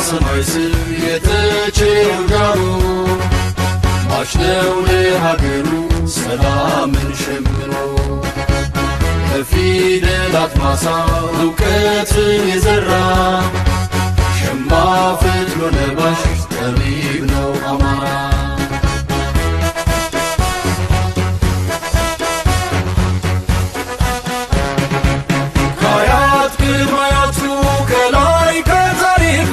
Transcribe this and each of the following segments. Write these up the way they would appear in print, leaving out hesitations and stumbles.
በሰማይ ስር የተቸጋሩ ማሽነው ለሀገሩ ሰላምን ሸምኖ በፊደላት ማሳ እውቀትን የዘራ ሸማ ፈትሎ ለባሽ ጠቢብ ነው አማራ። ከአያት ቅድመ አያቱ ከላይ ከታሪኩ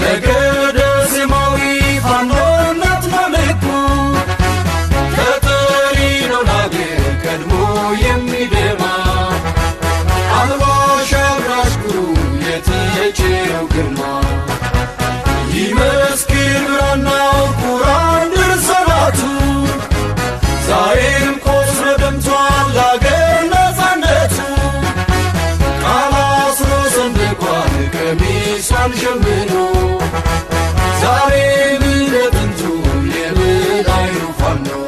ነገደ ሴማዊ ፋኖነት ነው ልኩ ተጠሪ ነው ለአገር ቀድሞ የሚደማ አልባሽ አብራሽ ኩሩ የተቸረው ግርማ ይመስክር ብራናው ቁራን ድርሰናቱ ዛሬም ቆስሎ ደምቷል ለአገር ነፃነቱ ቃል አስሮ ሰንድቋል ቀሚሷን ሸምኖ ዛሬም ለጥንቱ የበላይ ፋኖ ነው።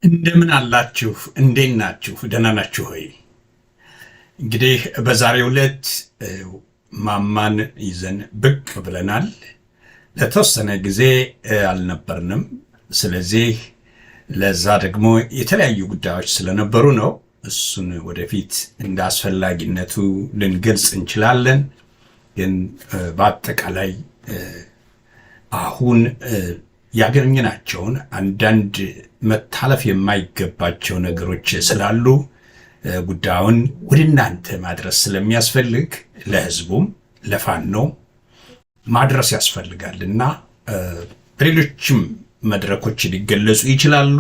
እንደምን አላችሁ? እንዴት ናችሁ? ደህና ናችሁ ሆይ? እንግዲህ በዛሬው ዕለት ማማን ይዘን ብቅ ብለናል። ለተወሰነ ጊዜ አልነበርንም። ስለዚህ ለዛ ደግሞ የተለያዩ ጉዳዮች ስለነበሩ ነው። እሱን ወደፊት እንደ አስፈላጊነቱ ልንገልጽ እንችላለን። ግን በአጠቃላይ አሁን ያገኘናቸውን አንዳንድ መታለፍ የማይገባቸው ነገሮች ስላሉ ጉዳዩን ወደ እናንተ ማድረስ ስለሚያስፈልግ ለሕዝቡም ለፋኖ ማድረስ ያስፈልጋልና በሌሎችም መድረኮች ሊገለጹ ይችላሉ።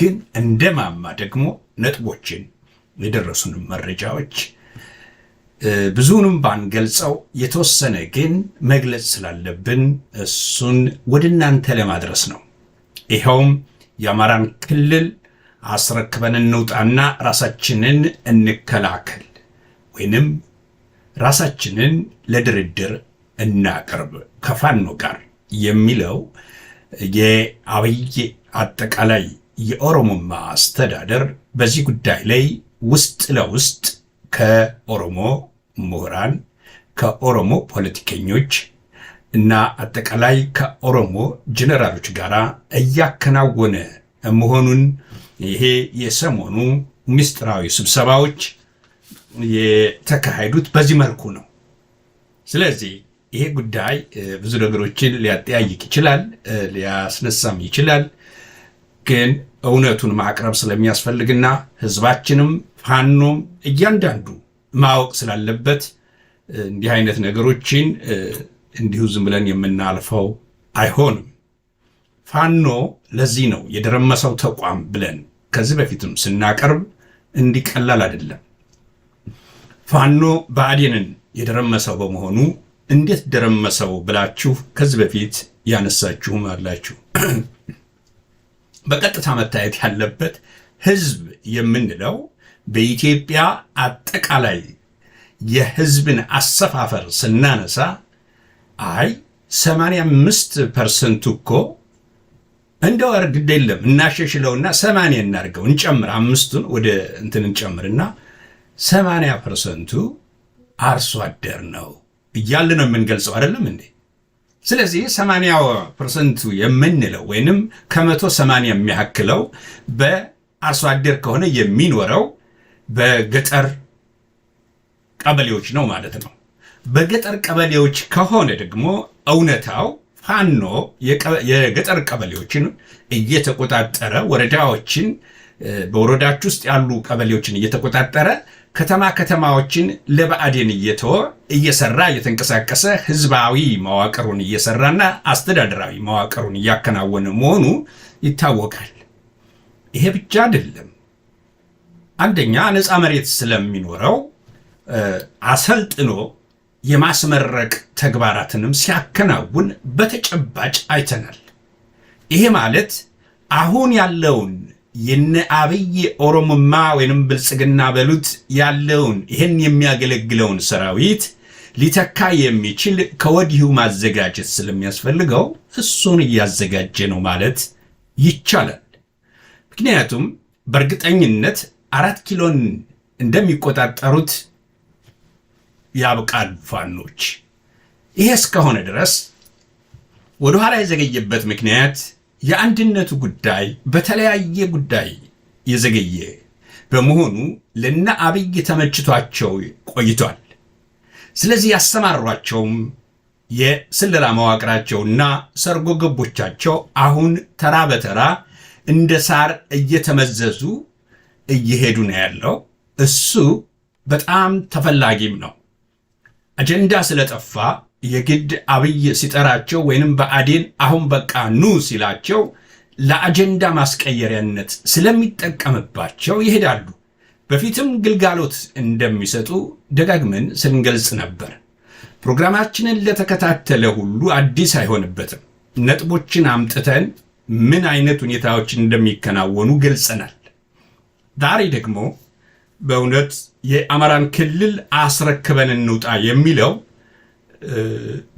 ግን እንደ ማማ ደግሞ ነጥቦችን የደረሱንም መረጃዎች ብዙውንም ባንገልጸው የተወሰነ ግን መግለጽ ስላለብን እሱን ወደ እናንተ ለማድረስ ነው። ይኸውም የአማራን ክልል አስረክበን እንውጣና ራሳችንን እንከላከል ወይንም ራሳችንን ለድርድር እናቀርብ ከፋኖ ጋር የሚለው የአብይ አጠቃላይ የኦሮሞማ አስተዳደር በዚህ ጉዳይ ላይ ውስጥ ለውስጥ ከኦሮሞ ምሁራን፣ ከኦሮሞ ፖለቲከኞች እና አጠቃላይ ከኦሮሞ ጀነራሎች ጋር እያከናወነ መሆኑን ይሄ የሰሞኑ ምስጢራዊ ስብሰባዎች የተካሄዱት በዚህ መልኩ ነው። ስለዚህ ይሄ ጉዳይ ብዙ ነገሮችን ሊያጠያይቅ ይችላል፣ ሊያስነሳም ይችላል። ግን እውነቱን ማቅረብ ስለሚያስፈልግና ህዝባችንም ፋኖም እያንዳንዱ ማወቅ ስላለበት እንዲህ አይነት ነገሮችን እንዲሁ ዝም ብለን የምናልፈው አይሆንም። ፋኖ ለዚህ ነው የደረመሰው ተቋም ብለን ከዚህ በፊትም ስናቀርብ እንዲቀላል አይደለም። ፋኖ ብአዴንን የደረመሰው በመሆኑ እንዴት ደረመሰው ብላችሁ ከዚህ በፊት ያነሳችሁም አላችሁ። በቀጥታ መታየት ያለበት ህዝብ የምንለው በኢትዮጵያ አጠቃላይ የህዝብን አሰፋፈር ስናነሳ 85% እኮ እንደው ግድ የለም እናሸሽለውና 80 እናርገው እንጨምር፣ 5ቱን ወደ እንትን እንጨምርና 80% አርሶ አደር ነው እያለ ነው የምንገልጸው አይደለም እንዴ? ስለዚህ 80% የምንለው ወይንም ከ180 የሚያክለው በአርሶ አደር ከሆነ የሚኖረው በገጠር ቀበሌዎች ነው ማለት ነው። በገጠር ቀበሌዎች ከሆነ ደግሞ እውነታው ፋኖ የገጠር ቀበሌዎችን እየተቆጣጠረ ወረዳዎችን በወረዳች ውስጥ ያሉ ቀበሌዎችን እየተቆጣጠረ ከተማዎችን ለብአዴን እየተወ እየሰራ እየተንቀሳቀሰ ህዝባዊ መዋቅሩን እየሰራና አስተዳደራዊ መዋቅሩን እያከናወነ መሆኑ ይታወቃል። ይሄ ብቻ አይደለም። አንደኛ ነፃ መሬት ስለሚኖረው አሰልጥኖ የማስመረቅ ተግባራትንም ሲያከናውን በተጨባጭ አይተናል። ይሄ ማለት አሁን ያለውን የነ አብይ ኦሮሞማ ወይንም ብልጽግና በሉት ያለውን ይሄን የሚያገለግለውን ሰራዊት ሊተካ የሚችል ከወዲሁ ማዘጋጀት ስለሚያስፈልገው እሱን እያዘጋጀ ነው ማለት ይቻላል። ምክንያቱም በእርግጠኝነት 4 ኪሎን እንደሚቆጣጠሩት ያብቃል ፋኖች። ይሄ እስከሆነ ድረስ ወደ ኋላ የዘገየበት ምክንያት የአንድነቱ ጉዳይ በተለያየ ጉዳይ የዘገየ በመሆኑ ለነ አብይ ተመችቷቸው ቆይቷል። ስለዚህ ያሰማሯቸውም የስለላ መዋቅራቸውና ሰርጎ ገቦቻቸው አሁን ተራ በተራ እንደ ሳር እየተመዘዙ እየሄዱ ነው ያለው። እሱ በጣም ተፈላጊም ነው። አጀንዳ ስለጠፋ የግድ አብይ ሲጠራቸው ወይንም ብአዴን አሁን በቃ ኑ ሲላቸው ለአጀንዳ ማስቀየሪያነት ስለሚጠቀምባቸው ይሄዳሉ። በፊትም ግልጋሎት እንደሚሰጡ ደጋግመን ስንገልጽ ነበር። ፕሮግራማችንን ለተከታተለ ሁሉ አዲስ አይሆንበትም። ነጥቦችን አምጥተን ምን አይነት ሁኔታዎች እንደሚከናወኑ ገልጸናል። ዛሬ ደግሞ በእውነት የአማራን ክልል አስረክበን እንውጣ የሚለው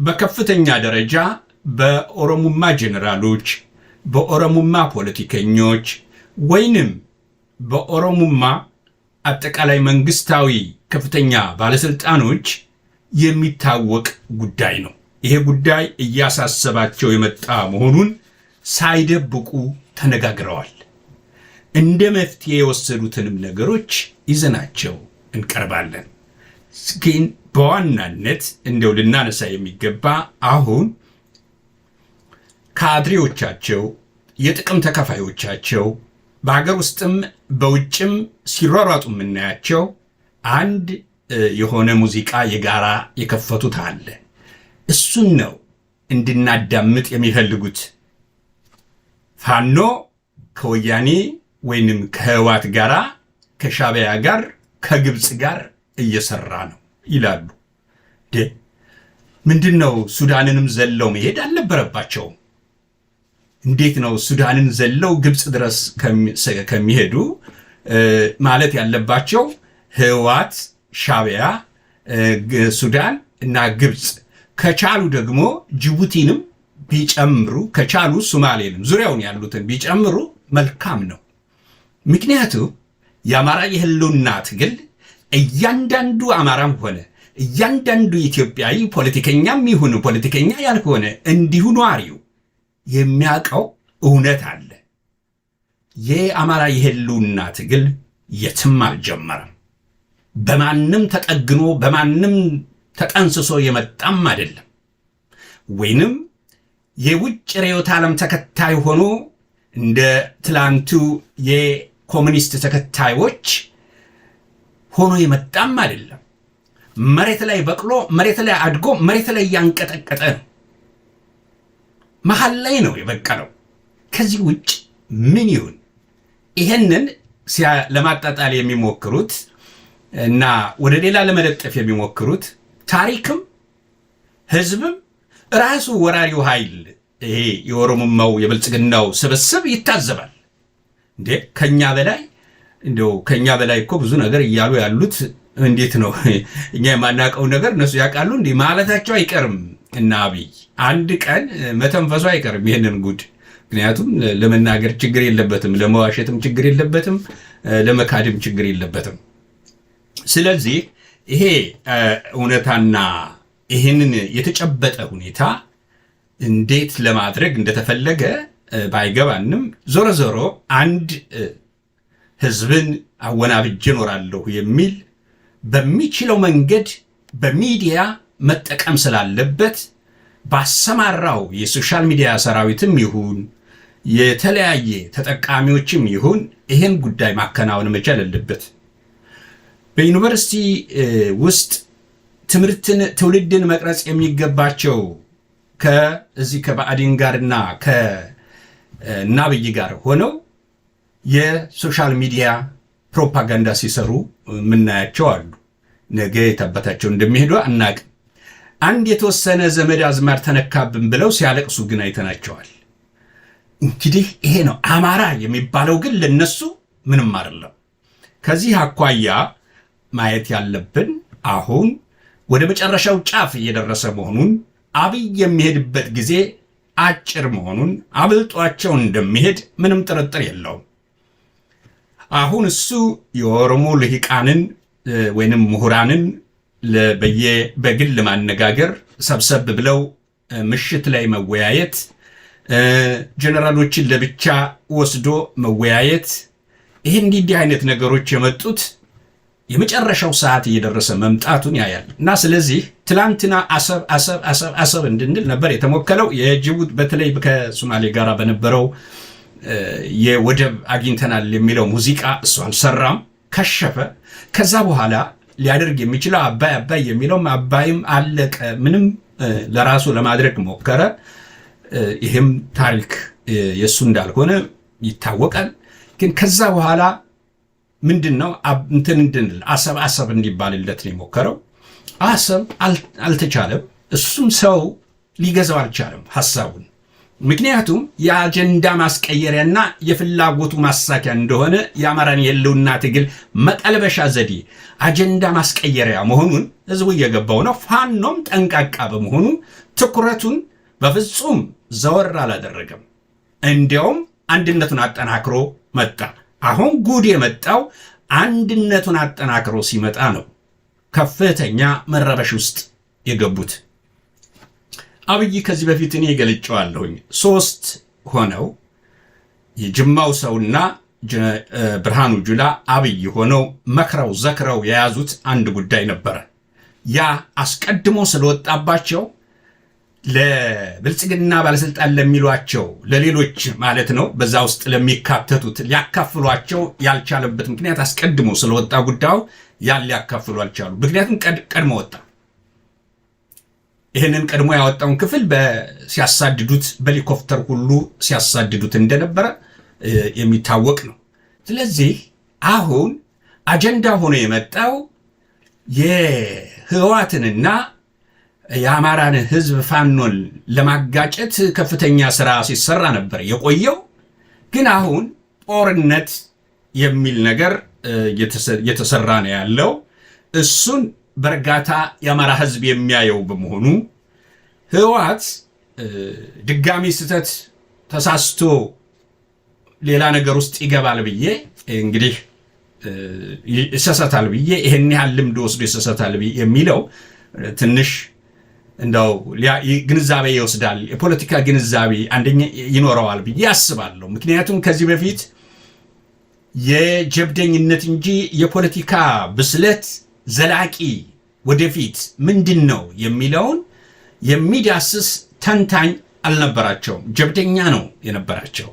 በከፍተኛ ደረጃ በኦሮሙማ ጄኔራሎች፣ በኦሮሙማ ፖለቲከኞች ወይንም በኦሮሙማ አጠቃላይ መንግስታዊ ከፍተኛ ባለስልጣኖች የሚታወቅ ጉዳይ ነው። ይሄ ጉዳይ እያሳሰባቸው የመጣ መሆኑን ሳይደብቁ ተነጋግረዋል። እንደ መፍትሄ የወሰዱትንም ነገሮች ይዘናቸው እንቀርባለን። ግን በዋናነት እንደው ልናነሳ የሚገባ አሁን ካድሬዎቻቸው፣ የጥቅም ተካፋዮቻቸው በሀገር ውስጥም በውጭም ሲሯሯጡ የምናያቸው አንድ የሆነ ሙዚቃ የጋራ የከፈቱት አለ። እሱን ነው እንድናዳምጥ የሚፈልጉት። ፋኖ ከወያኔ ወይንም ከህዋት ጋራ፣ ከሻዕቢያ ጋር፣ ከግብፅ ጋር እየሰራ ነው ይላሉ። ምንድነው? ሱዳንንም ዘለው መሄድ አልነበረባቸውም። እንዴት ነው ሱዳንን ዘለው ግብፅ ድረስ ከሚሄዱ ማለት ያለባቸው ህዋት፣ ሻዕቢያ፣ ሱዳን እና ግብፅ ከቻሉ ደግሞ ጅቡቲንም ቢጨምሩ ከቻሉ ሶማሌንም ዙሪያውን ያሉትን ቢጨምሩ መልካም ነው። ምክንያቱም የአማራ የህልውና ትግል እያንዳንዱ አማራም ሆነ እያንዳንዱ ኢትዮጵያዊ ፖለቲከኛም ይሁን ፖለቲከኛ ያልሆነ እንዲሁ ነዋሪው የሚያውቀው እውነት አለ። የአማራ የህልውና ትግል የትም አልጀመረም። በማንም ተጠግኖ በማንም ተጠንስሶ የመጣም አይደለም። ወይንም የውጭ ርዕዮተ ዓለም ተከታይ ሆኖ እንደ ትላንቱ የኮሙኒስት ተከታዮች ሆኖ የመጣም አይደለም። መሬት ላይ በቅሎ መሬት ላይ አድጎ መሬት ላይ ያንቀጠቀጠ ነው። መሃል ላይ ነው የበቀለው። ከዚህ ውጭ ምን ይሁን? ይሄንን ለማጣጣል የሚሞክሩት እና ወደ ሌላ ለመለጠፍ የሚሞክሩት ታሪክም ህዝብም ራሱ ወራሪው ኃይል ይሄ የኦሮሞማው የብልጽግናው ስብስብ ይታዘባል። እንዴ ከኛ በላይ እኮ ብዙ ነገር እያሉ ያሉት እንዴት ነው? እኛ የማናውቀው ነገር እነሱ ያውቃሉ እንዴ ማለታቸው አይቀርም። እና አብይ አንድ ቀን መተንፈሱ አይቀርም ይሄንን ጉድ። ምክንያቱም ለመናገር ችግር የለበትም፣ ለመዋሸትም ችግር የለበትም፣ ለመካድም ችግር የለበትም። ስለዚህ ይሄ እውነታና ይህንን የተጨበጠ ሁኔታ እንዴት ለማድረግ እንደተፈለገ ባይገባንም ዞሮ ዞሮ አንድ ህዝብን አወናብጄ እኖራለሁ የሚል በሚችለው መንገድ በሚዲያ መጠቀም ስላለበት ባሰማራው የሶሻል ሚዲያ ሰራዊትም ይሁን የተለያየ ተጠቃሚዎችም ይሁን ይህን ጉዳይ ማከናወን መቻል አለበት። በዩኒቨርሲቲ ውስጥ ትውልድን መቅረጽ የሚገባቸው ከዚህ ከብአዴን ጋርና ከአብይ ጋር ሆነው የሶሻል ሚዲያ ፕሮፓጋንዳ ሲሰሩ የምናያቸው አሉ። ነገ የታባታቸው እንደሚሄዱ አናቅም። አንድ የተወሰነ ዘመድ አዝማድ ተነካብን ብለው ሲያለቅሱ ግን አይተናቸዋል። እንግዲህ ይሄ ነው አማራ የሚባለው። ግን ለነሱ ምንም አይደለም። ከዚህ አኳያ ማየት ያለብን አሁን ወደ መጨረሻው ጫፍ እየደረሰ መሆኑን፣ አብይ የሚሄድበት ጊዜ አጭር መሆኑን፣ አብልጧቸው እንደሚሄድ ምንም ጥርጥር የለውም። አሁን እሱ የኦሮሞ ልሂቃንን ወይንም ምሁራንን በግል ማነጋገር ሰብሰብ ብለው ምሽት ላይ መወያየት፣ ጀነራሎችን ለብቻ ወስዶ መወያየት፣ ይሄ እንዲህ አይነት ነገሮች የመጡት የመጨረሻው ሰዓት እየደረሰ መምጣቱን ያያል እና ስለዚህ ትላንትና አሰብ እንድንል ነበር የተሞከለው። የጅቡቲ በተለይ ከሶማሌ ጋር በነበረው የወደብ አግኝተናል የሚለው ሙዚቃ እሱ አልሰራም፣ ከሸፈ። ከዛ በኋላ ሊያደርግ የሚችለው አባይ የሚለው አባይም አለቀ፣ ምንም ለራሱ ለማድረግ ሞከረ። ይህም ታሪክ የእሱ እንዳልሆነ ይታወቃል። ግን ከዛ በኋላ ምንድነው እንትን እንድንል አሰብ እንዲባልለት ነው የሞከረው። አሰብ አልተቻለም። እሱም ሰው ሊገዛው አልቻለም ሐሳቡን። ምክንያቱም የአጀንዳ ማስቀየሪያና የፍላጎቱ ማሳኪያ እንደሆነ የአማራን የህልውና ትግል መቀልበሻ ዘዴ አጀንዳ ማስቀየሪያ መሆኑን ህዝቡ እየገባው ነው። ፋኖም ጠንቃቃ በመሆኑ ትኩረቱን በፍጹም ዘወር አላደረገም። እንዲያውም አንድነቱን አጠናክሮ መጣ። አሁን ጉድ የመጣው አንድነቱን አጠናክሮ ሲመጣ ነው ከፍተኛ መረበሽ ውስጥ የገቡት። አብይ ከዚህ በፊት እኔ ገልጬዋለሁኝ። 3 ሆነው የጅማው ሰውና ብርሃኑ ጁላ አብይ ሆነው መክረው ዘክረው የያዙት አንድ ጉዳይ ነበረ። ያ አስቀድሞ ስለወጣባቸው ለብልጽግና ባለስልጣን ለሚሏቸው ለሌሎች ማለት ነው በዛ ውስጥ ለሚካተቱት ሊያካፍሏቸው ያልቻለበት ምክንያት አስቀድሞ ስለወጣ ጉዳዩ ያን ሊያካፍሉ አልቻሉ። ምክንያቱም ቀድሞ ወጣ። ይህንን ቀድሞ ያወጣውን ክፍል ሲያሳድዱት በሄሊኮፕተር ሁሉ ሲያሳድዱት እንደነበረ የሚታወቅ ነው። ስለዚህ አሁን አጀንዳ ሆኖ የመጣው የህወሓትንና የአማራን ህዝብ ፋኖን ለማጋጨት ከፍተኛ ስራ ሲሰራ ነበር የቆየው። ግን አሁን ጦርነት የሚል ነገር እየተሰራ ነው ያለው። እሱን በእርጋታ የአማራ ህዝብ የሚያየው በመሆኑ ህወሓት ድጋሚ ስህተት ተሳስቶ ሌላ ነገር ውስጥ ይገባል ብዬ እንግዲህ ይሰሰታል ብዬ ይሄን ያህል ልምድ ወስዶ ይሰሰታል የሚለው ትንሽ እንደው ግንዛቤ ይወስዳል፣ የፖለቲካ ግንዛቤ አንደኛ ይኖረዋል ብዬ አስባለሁ። ምክንያቱም ከዚህ በፊት የጀብደኝነት እንጂ የፖለቲካ ብስለት ዘላቂ ወደፊት ምንድን ነው የሚለውን የሚዳስስ ተንታኝ አልነበራቸውም። ጀብደኛ ነው የነበራቸው።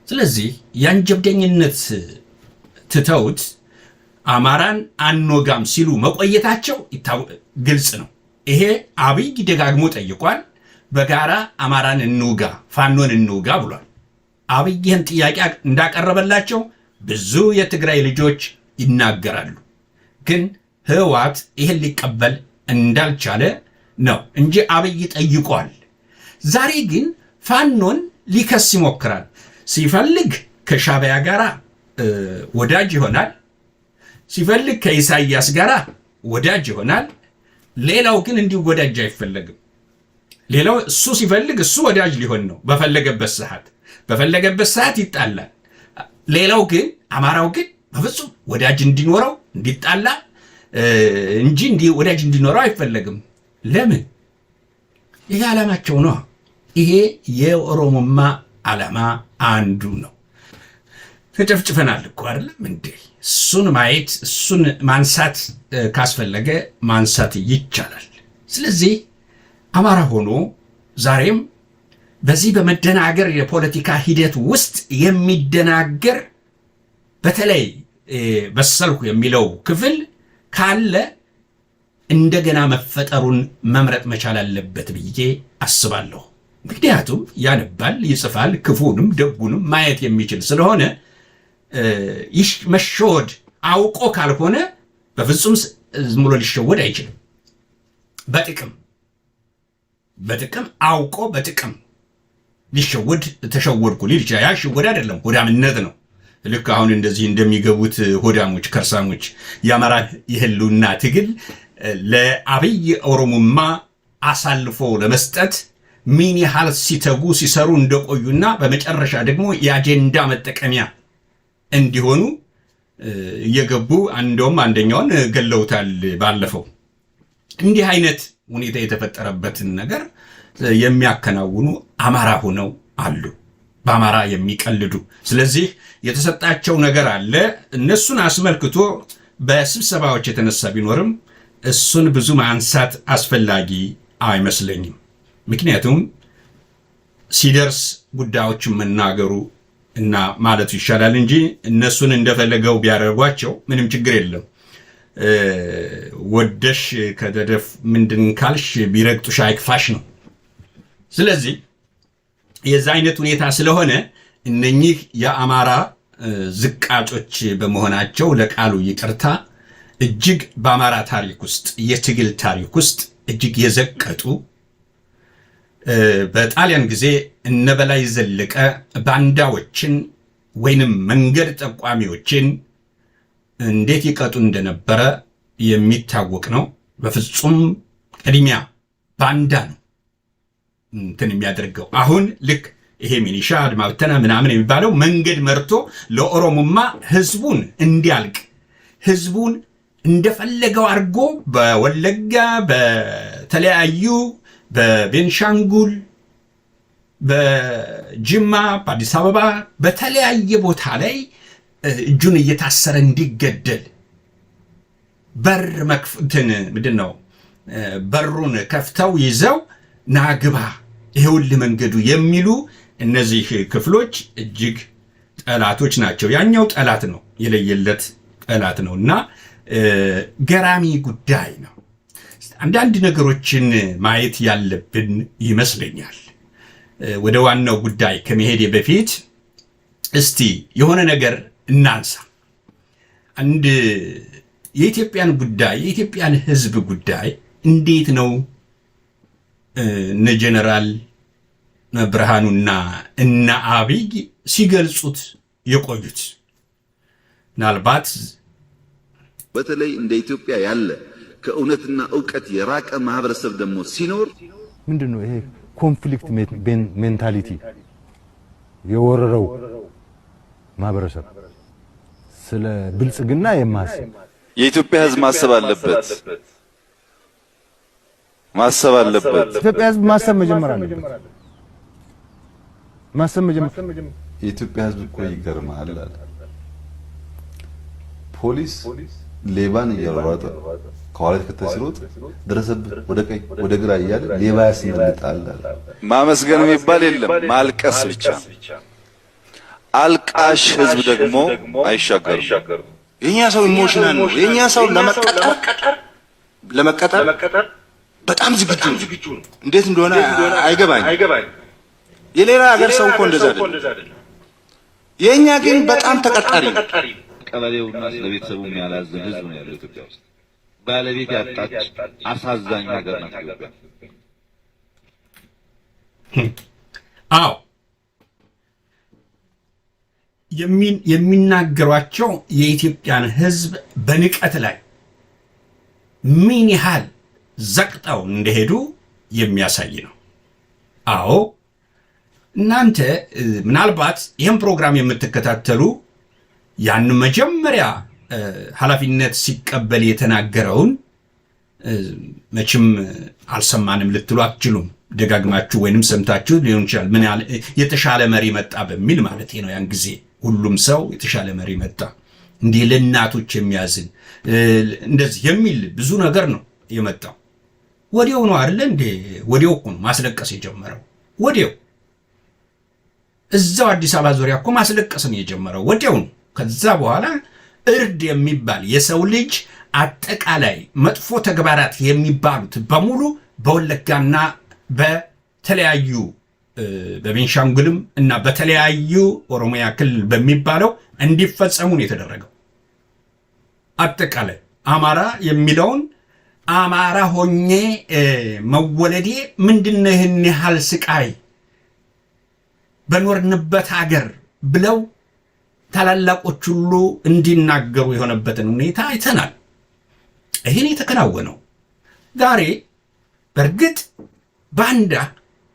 ስለዚህ ያን ጀብደኝነት ትተውት አማራን አንወጋም ሲሉ መቆየታቸው ግልጽ ነው። ይሄ አብይ ደጋግሞ ጠይቋል። በጋራ አማራን እንውጋ፣ ፋኖን እንውጋ ብሏል። አብይ ይህን ጥያቄ እንዳቀረበላቸው ብዙ የትግራይ ልጆች ይናገራሉ። ግን ህወሓት ይህን ሊቀበል እንዳልቻለ ነው እንጂ አብይ ጠይቋል። ዛሬ ግን ፋኖን ሊከስ ይሞክራል። ሲፈልግ ከሻዕቢያ ጋር ወዳጅ ይሆናል፣ ሲፈልግ ከኢሳያስ ጋር ወዳጅ ይሆናል። ሌላው ግን እንዲሁ ወዳጅ አይፈለግም። ሌላው እሱ ሲፈልግ እሱ ወዳጅ ሊሆን ነው። በፈለገበት ሰዓት ይጣላል። ሌላው ግን አማራው ግን በፍጹም ወዳጅ እንዲኖረው እንዲጣላ እንጂ ወዳጅ እንዲኖረው አይፈለግም። ለምን? ይሄ ዓላማቸው ነው። ይሄ የኦሮሞማ ዓላማ አንዱ ነው። ተጨፍጭፈናል እኮ አይደለም እንዴ? እሱን ማየት እሱን ማንሳት ካስፈለገ ማንሳት ይቻላል። ስለዚህ አማራ ሆኖ ዛሬም በዚህ በመደናገር የፖለቲካ ሂደት ውስጥ የሚደናገር በተለይ በሰልኩ የሚለው ክፍል ካለ እንደገና መፈጠሩን መምረጥ መቻል አለበት ብዬ አስባለሁ። ምክንያቱም ያነባል፣ ይጽፋል፣ ክፉንም ደጉንም ማየት የሚችል ስለሆነ መሸወድ አውቆ ካልሆነ በፍጹም ዝም ብሎ ሊሸወድ አይችልም። በጥቅም አውቆ በጥቅም ሊሸወድ ተሸወድኩ ሊል ይችላል። ያ ሽወድ አይደለም፣ ሆዳምነት ነው። ልክ አሁን እንደዚህ እንደሚገቡት ሆዳሞች፣ ከርሳሞች የአማራ የህልውና ትግል ለአብይ ኦሮሞማ አሳልፎ ለመስጠት ምን ያህል ሲተጉ ሲሰሩ እንደቆዩና በመጨረሻ ደግሞ የአጀንዳ መጠቀሚያ እንዲሆኑ እየገቡ እንደውም አንደኛውን ገለውታል ባለፈው። እንዲህ አይነት ሁኔታ የተፈጠረበትን ነገር የሚያከናውኑ አማራ ሆነው አሉ፣ በአማራ የሚቀልዱ። ስለዚህ የተሰጣቸው ነገር አለ። እነሱን አስመልክቶ በስብሰባዎች የተነሳ ቢኖርም እሱን ብዙ ማንሳት አስፈላጊ አይመስለኝም። ምክንያቱም ሲደርስ ጉዳዮችን መናገሩ እና ማለቱ ይሻላል እንጂ እነሱን እንደፈለገው ቢያደርጓቸው ምንም ችግር የለም። ወደሽ ከተደፍ ምንድን ካልሽ ቢረግጡሽ አይክፋሽ ነው። ስለዚህ የዛ አይነት ሁኔታ ስለሆነ እነኚህ የአማራ ዝቃጮች በመሆናቸው ለቃሉ ይቅርታ እጅግ በአማራ ታሪክ ውስጥ የትግል ታሪክ ውስጥ እጅግ የዘቀጡ በጣሊያን ጊዜ እነ በላይ ዘለቀ ባንዳዎችን ወይንም መንገድ ጠቋሚዎችን እንዴት ይቀጡ እንደነበረ የሚታወቅ ነው። በፍጹም ቅድሚያ ባንዳ ነው እንትን የሚያደርገው። አሁን ልክ ይሄ ሚሊሻ አድማ ብተና ምናምን የሚባለው መንገድ መርቶ ለኦሮሞማ ህዝቡን እንዲያልቅ ህዝቡን እንደፈለገው አድርጎ በወለጋ በተለያዩ በቤንሻንጉል በጅማ በአዲስ አበባ በተለያየ ቦታ ላይ እጁን እየታሰረ እንዲገደል በር መክፈትን ምንድን ነው በሩን ከፍተው ይዘው ናግባ ይሄውልህ መንገዱ የሚሉ እነዚህ ክፍሎች እጅግ ጠላቶች ናቸው። ያኛው ጠላት ነው፣ የለየለት ጠላት ነው እና ገራሚ ጉዳይ ነው። አንዳንድ ነገሮችን ማየት ያለብን ይመስለኛል። ወደ ዋናው ጉዳይ ከመሄድ በፊት እስቲ የሆነ ነገር እናንሳ። አንድ የኢትዮጵያን ጉዳይ የኢትዮጵያን ህዝብ ጉዳይ እንዴት ነው እነ ጀነራል ብርሃኑና እነ አብይ ሲገልጹት የቆዩት? ምናልባት በተለይ እንደ ኢትዮጵያ ያለ ከእውነትና ዕውቀት የራቀ ማህበረሰብ ደግሞ ሲኖር ምንድነው ይሄ ኮንፍሊክት ሜንታሊቲ የወረረው ማህበረሰብ ስለ ብልጽግና የማስብ የኢትዮጵያ ህዝብ ማሰብ አለበት። ኢትዮጵያ ህዝብ ማሰብ መጀመር አለበት። የኢትዮጵያ ህዝብ እኮ ይገርማል አለ ፖሊስ ሌባን እያሯሯጠ ከኋላ ከተሲሮት ደረሰብህ ወደ ቀኝ ወደ ግራ እያለ ሌባ ያስመልጣል። ማመስገን የሚባል የለም፣ ማልቀስ ብቻ። አልቃሽ ህዝብ ደግሞ አይሻገርም። የኛ ሰው ኢሞሽናል ነው። የኛ ሰው ለመቀጠር በጣም ዝግጁ ነው። እንዴት እንደሆነ አይገባኝ። የሌላ ሀገር ሰው እኮ እንደዛ አይደለም። የኛ ግን በጣም ተቀጣሪ ነው። ቀበሌውና ስለቤተሰቡ የሚያላዝን ህዝብ ነው ያለው ኢትዮጵያ ውስጥ። ባለቤት ያጣች አሳዛኝ ሀገር ናት ኢትዮጵያ። አዎ የሚናገሯቸው የኢትዮጵያን ህዝብ በንቀት ላይ ምን ያህል ዘቅጠው እንደሄዱ የሚያሳይ ነው። አዎ እናንተ ምናልባት ይህን ፕሮግራም የምትከታተሉ ያን መጀመሪያ ኃላፊነት ሲቀበል የተናገረውን መቼም አልሰማንም ልትሉ አትችሉም። ደጋግማችሁ ወይንም ሰምታችሁ ሊሆን ይችላል። ምን ያህል የተሻለ መሪ መጣ በሚል ማለት ነው። ያን ጊዜ ሁሉም ሰው የተሻለ መሪ መጣ፣ እንዲህ ለእናቶች የሚያዝን እንደዚህ የሚል ብዙ ነገር ነው የመጣው። ወዲያው ነው አይደለ እንዴ? ወዲያው እኮ ነው ማስለቀስ የጀመረው። ወዲያው እዛው አዲስ አበባ ዙሪያ እኮ ማስለቀስን የጀመረው ወዲያው ነው። ከዛ በኋላ እርድ የሚባል የሰው ልጅ አጠቃላይ መጥፎ ተግባራት የሚባሉት በሙሉ በወለጋና በተለያዩ በቤንሻንጉልም እና በተለያዩ ኦሮሚያ ክልል በሚባለው እንዲፈጸሙ ነው የተደረገው። አጠቃላይ አማራ የሚለውን አማራ ሆኜ መወለዴ ምንድነው ይህን ያህል ስቃይ በኖርንበት ሀገር ብለው ታላላቆች ሁሉ እንዲናገሩ የሆነበትን ሁኔታ አይተናል። ይህን የተከናወነው ዛሬ በእርግጥ ባንዳ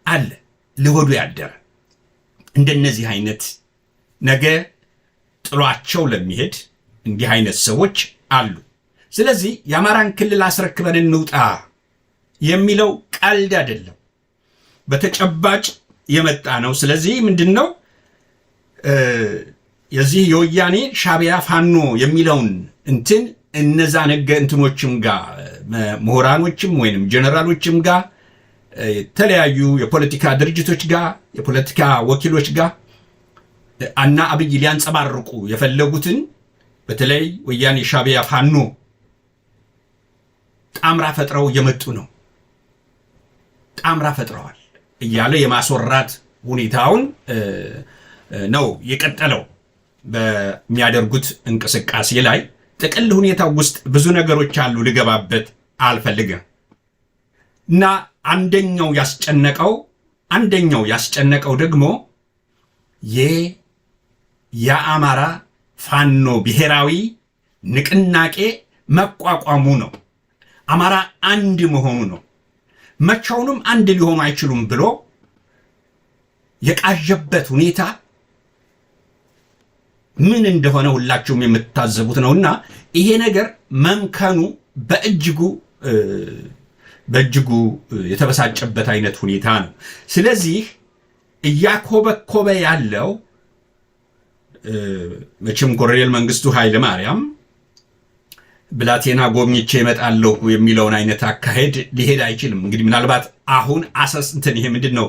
አለ ለሆዱ ያደረ እንደነዚህ አይነት ነገ ጥሏቸው ለሚሄድ እንዲህ አይነት ሰዎች አሉ። ስለዚህ የአማራን ክልል አስረክበን እንውጣ የሚለው ቀልድ አይደለም፣ በተጨባጭ የመጣ ነው። ስለዚህ ምንድነው የዚህ የወያኔ ሻዕቢያ ፋኖ የሚለውን እንትን እነዛ ነገ እንትኖችም ጋር ምሁራኖችም ወይንም ጀነራሎችም ጋር የተለያዩ የፖለቲካ ድርጅቶች ጋር የፖለቲካ ወኪሎች ጋር እና አብይ ሊያንጸባርቁ የፈለጉትን በተለይ ወያኔ ሻዕቢያ ፋኖ ጣምራ ፈጥረው እየመጡ ነው። ጣምራ ፈጥረዋል እያለ የማስወራት ሁኔታውን ነው የቀጠለው በሚያደርጉት እንቅስቃሴ ላይ። ጥቅል ሁኔታው ውስጥ ብዙ ነገሮች አሉ፣ ልገባበት አልፈልግም። እና አንደኛው ያስጨነቀው ደግሞ የአማራ ፋኖ ብሔራዊ ንቅናቄ መቋቋሙ ነው። አማራ አንድ መሆኑ ነው። መቼውንም አንድ ሊሆኑ አይችሉም ብሎ የቃዠበት ሁኔታ ምን እንደሆነ ሁላችሁም የምታዘቡት ነውና ይሄ ነገር መምከኑ በእጅጉ የተበሳጨበት አይነት ሁኔታ ነው። ስለዚህ እያኮበኮበ ያለው መቼም ኮሎኔል መንግስቱ ኃይለ ማርያም ብላቴና ጎብኝቼ እመጣለሁ የሚለውን አይነት አካሄድ ሊሄድ አይችልም። እንግዲህ ምናልባት አሁን እንትን ይሄ ምንድነው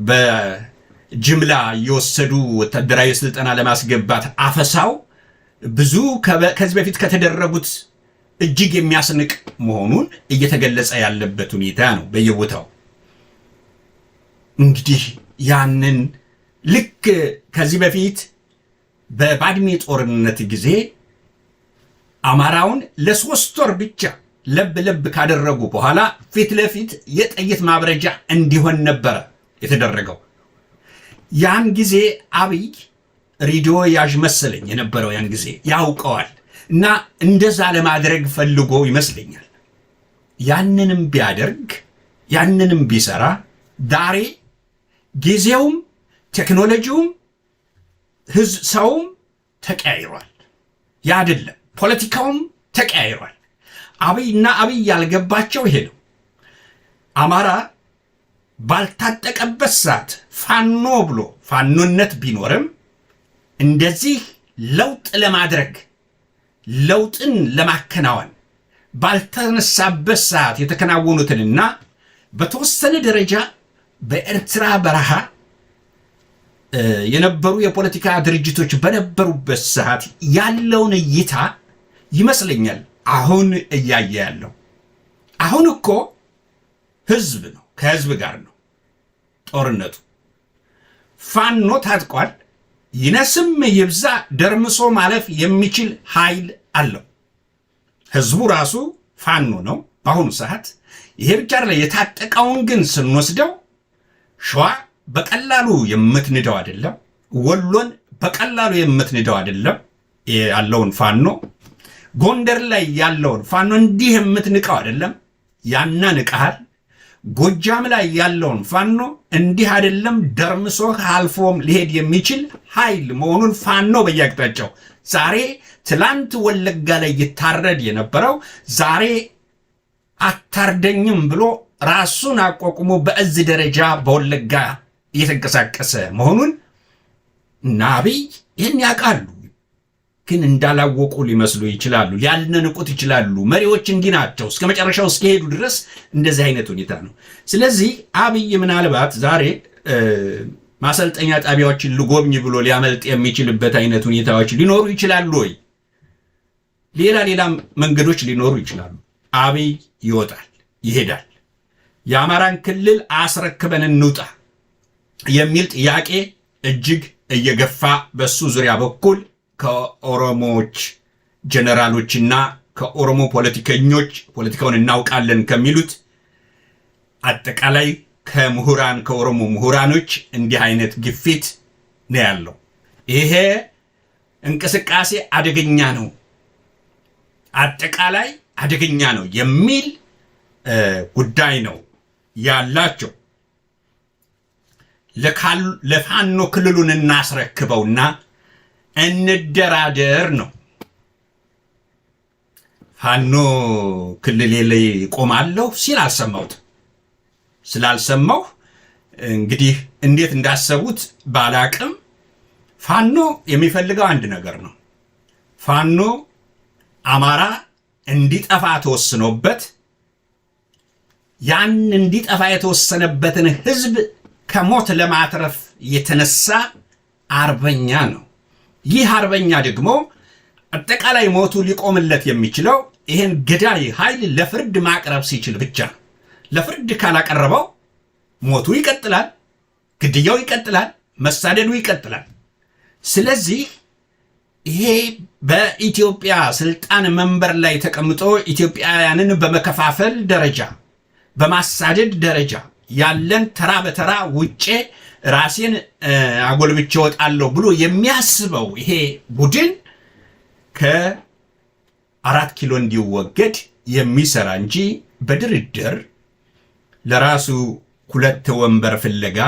በጅምላ እየወሰዱ ወታደራዊ ስልጠና ለማስገባት አፈሳው ብዙ ከዚህ በፊት ከተደረጉት እጅግ የሚያስንቅ መሆኑን እየተገለጸ ያለበት ሁኔታ ነው በየቦታው። እንግዲህ ያንን ልክ ከዚህ በፊት በባድሜ ጦርነት ጊዜ አማራውን ለ3 ወር ብቻ ለብ ካደረጉ በኋላ ፊት ለፊት የጥይት ማብረጃ እንዲሆን ነበረ የተደረገው። ያን ጊዜ አብይ ሬዲዮ ያዥ መሰለኝ የነበረው ያን ጊዜ ያውቀዋል እና እንደዛ ለማድረግ ፈልጎ ይመስለኛል። ያንንም ቢያደርግ ያንንም ቢሰራ ዛሬ ጊዜውም ቴክኖሎጂውም ሰውም ተቀያይሯል። ያ አይደለም ፖለቲካውም ተቀያይሯል። አብይ ያልገባቸው ይሄ ነው። አማራ ባልታጠቀበት ሰዓት ፋኖ ብሎ ፋኖነት ቢኖርም እንደዚህ ለውጥ ለማድረግ ለውጥን ለማከናወን ባልተነሳበት ሰዓት የተከናወኑትንና በተወሰነ ደረጃ በኤርትራ በረሃ የነበሩ የፖለቲካ ድርጅቶች በነበሩበት ሰዓት ያለውን እይታ ይመስለኛል አሁን እያየ ያለው። አሁን እኮ ህዝብ ነው፣ ከህዝብ ጋር ነው ጦርነቱ። ፋኖ ታጥቋል። ይነስም ይብዛ ደርምሶ ማለፍ የሚችል ኃይል አለው። ህዝቡ ራሱ ፋኖ ነው በአሁኑ ሰዓት። ይሄ ብቻ አይደለም። የታጠቀውን ግን ስንወስደው ሸዋ በቀላሉ የምትንደው አይደለም። ወሎን በቀላሉ የምትንደው አይደለም ያለውን ፋኖ። ጎንደር ላይ ያለውን ፋኖ እንዲህ የምትንቀው አይደለም፣ ያና ንቀሃል። ጎጃም ላይ ያለውን ፋኖ እንዲህ አይደለም፣ ደርምሶ አልፎም ሊሄድ የሚችል ኃይል መሆኑን ፋኖ በየአቅጣጫው ዛሬ ትላንት ወለጋ ላይ ይታረድ የነበረው ዛሬ አታርደኝም ብሎ ራሱን አቋቁሞ በእዝ ደረጃ በወለጋ እየተንቀሳቀሰ መሆኑን እና አብይ ይህን ያውቃሉ። ግን እንዳላወቁ ሊመስሉ ይችላሉ፣ ሊያልነንቁት ይችላሉ። መሪዎች እንዲህ ናቸው፣ እስከ መጨረሻው እስከሄዱ ድረስ እንደዚህ አይነት ሁኔታ ነው። ስለዚህ አብይ ምናልባት ዛሬ ማሰልጠኛ ጣቢያዎችን ልጎብኝ ብሎ ሊያመልጥ የሚችልበት አይነት ሁኔታዎች ሊኖሩ ይችላሉ ወይ? ሌላ መንገዶች ሊኖሩ ይችላሉ። አብይ ይወጣል፣ ይሄዳል። የአማራን ክልል አስረክበን እንውጣ የሚል ጥያቄ እጅግ እየገፋ በሱ ዙሪያ በኩል ከኦሮሞዎች ጀነራሎችና ከኦሮሞ ፖለቲከኞች ፖለቲካውን እናውቃለን ከሚሉት አጠቃላይ ከምሁራን ከኦሮሞ ምሁራኖች እንዲህ አይነት ግፊት ነው ያለው። ይሄ እንቅስቃሴ አደገኛ ነው፣ አጠቃላይ አደገኛ ነው የሚል ጉዳይ ነው ያላቸው። ለፋኖ ክልሉን እናስረክበውና እንደራደር ነው። ፋኖ ክልሌ ላይ ቆማለሁ ሲል አልሰማሁት። ስላልሰማሁ እንግዲህ እንዴት እንዳሰቡት ባላቅም ፋኖ የሚፈልገው አንድ ነገር ነው። ፋኖ አማራ እንዲጠፋ ተወስኖበት ያን እንዲጠፋ የተወሰነበትን ህዝብ ከሞት ለማትረፍ የተነሳ አርበኛ ነው። ይህ አርበኛ ደግሞ አጠቃላይ ሞቱ ሊቆምለት የሚችለው ይህን ገዳይ ኃይል ለፍርድ ማቅረብ ሲችል ብቻ። ለፍርድ ካላቀረበው ሞቱ ይቀጥላል፣ ግድያው ይቀጥላል፣ መሳደዱ ይቀጥላል። ስለዚህ ይሄ በኢትዮጵያ ስልጣን መንበር ላይ ተቀምጦ ኢትዮጵያውያንን በመከፋፈል ደረጃ በማሳደድ ደረጃ ያለን ተራ በተራ ውጬ ራሴን አጎልብቼ ወጣለሁ ብሎ የሚያስበው ይሄ ቡድን ከ4 ኪሎ እንዲወገድ የሚሰራ እንጂ በድርድር ለራሱ 2 ወንበር ፍለጋ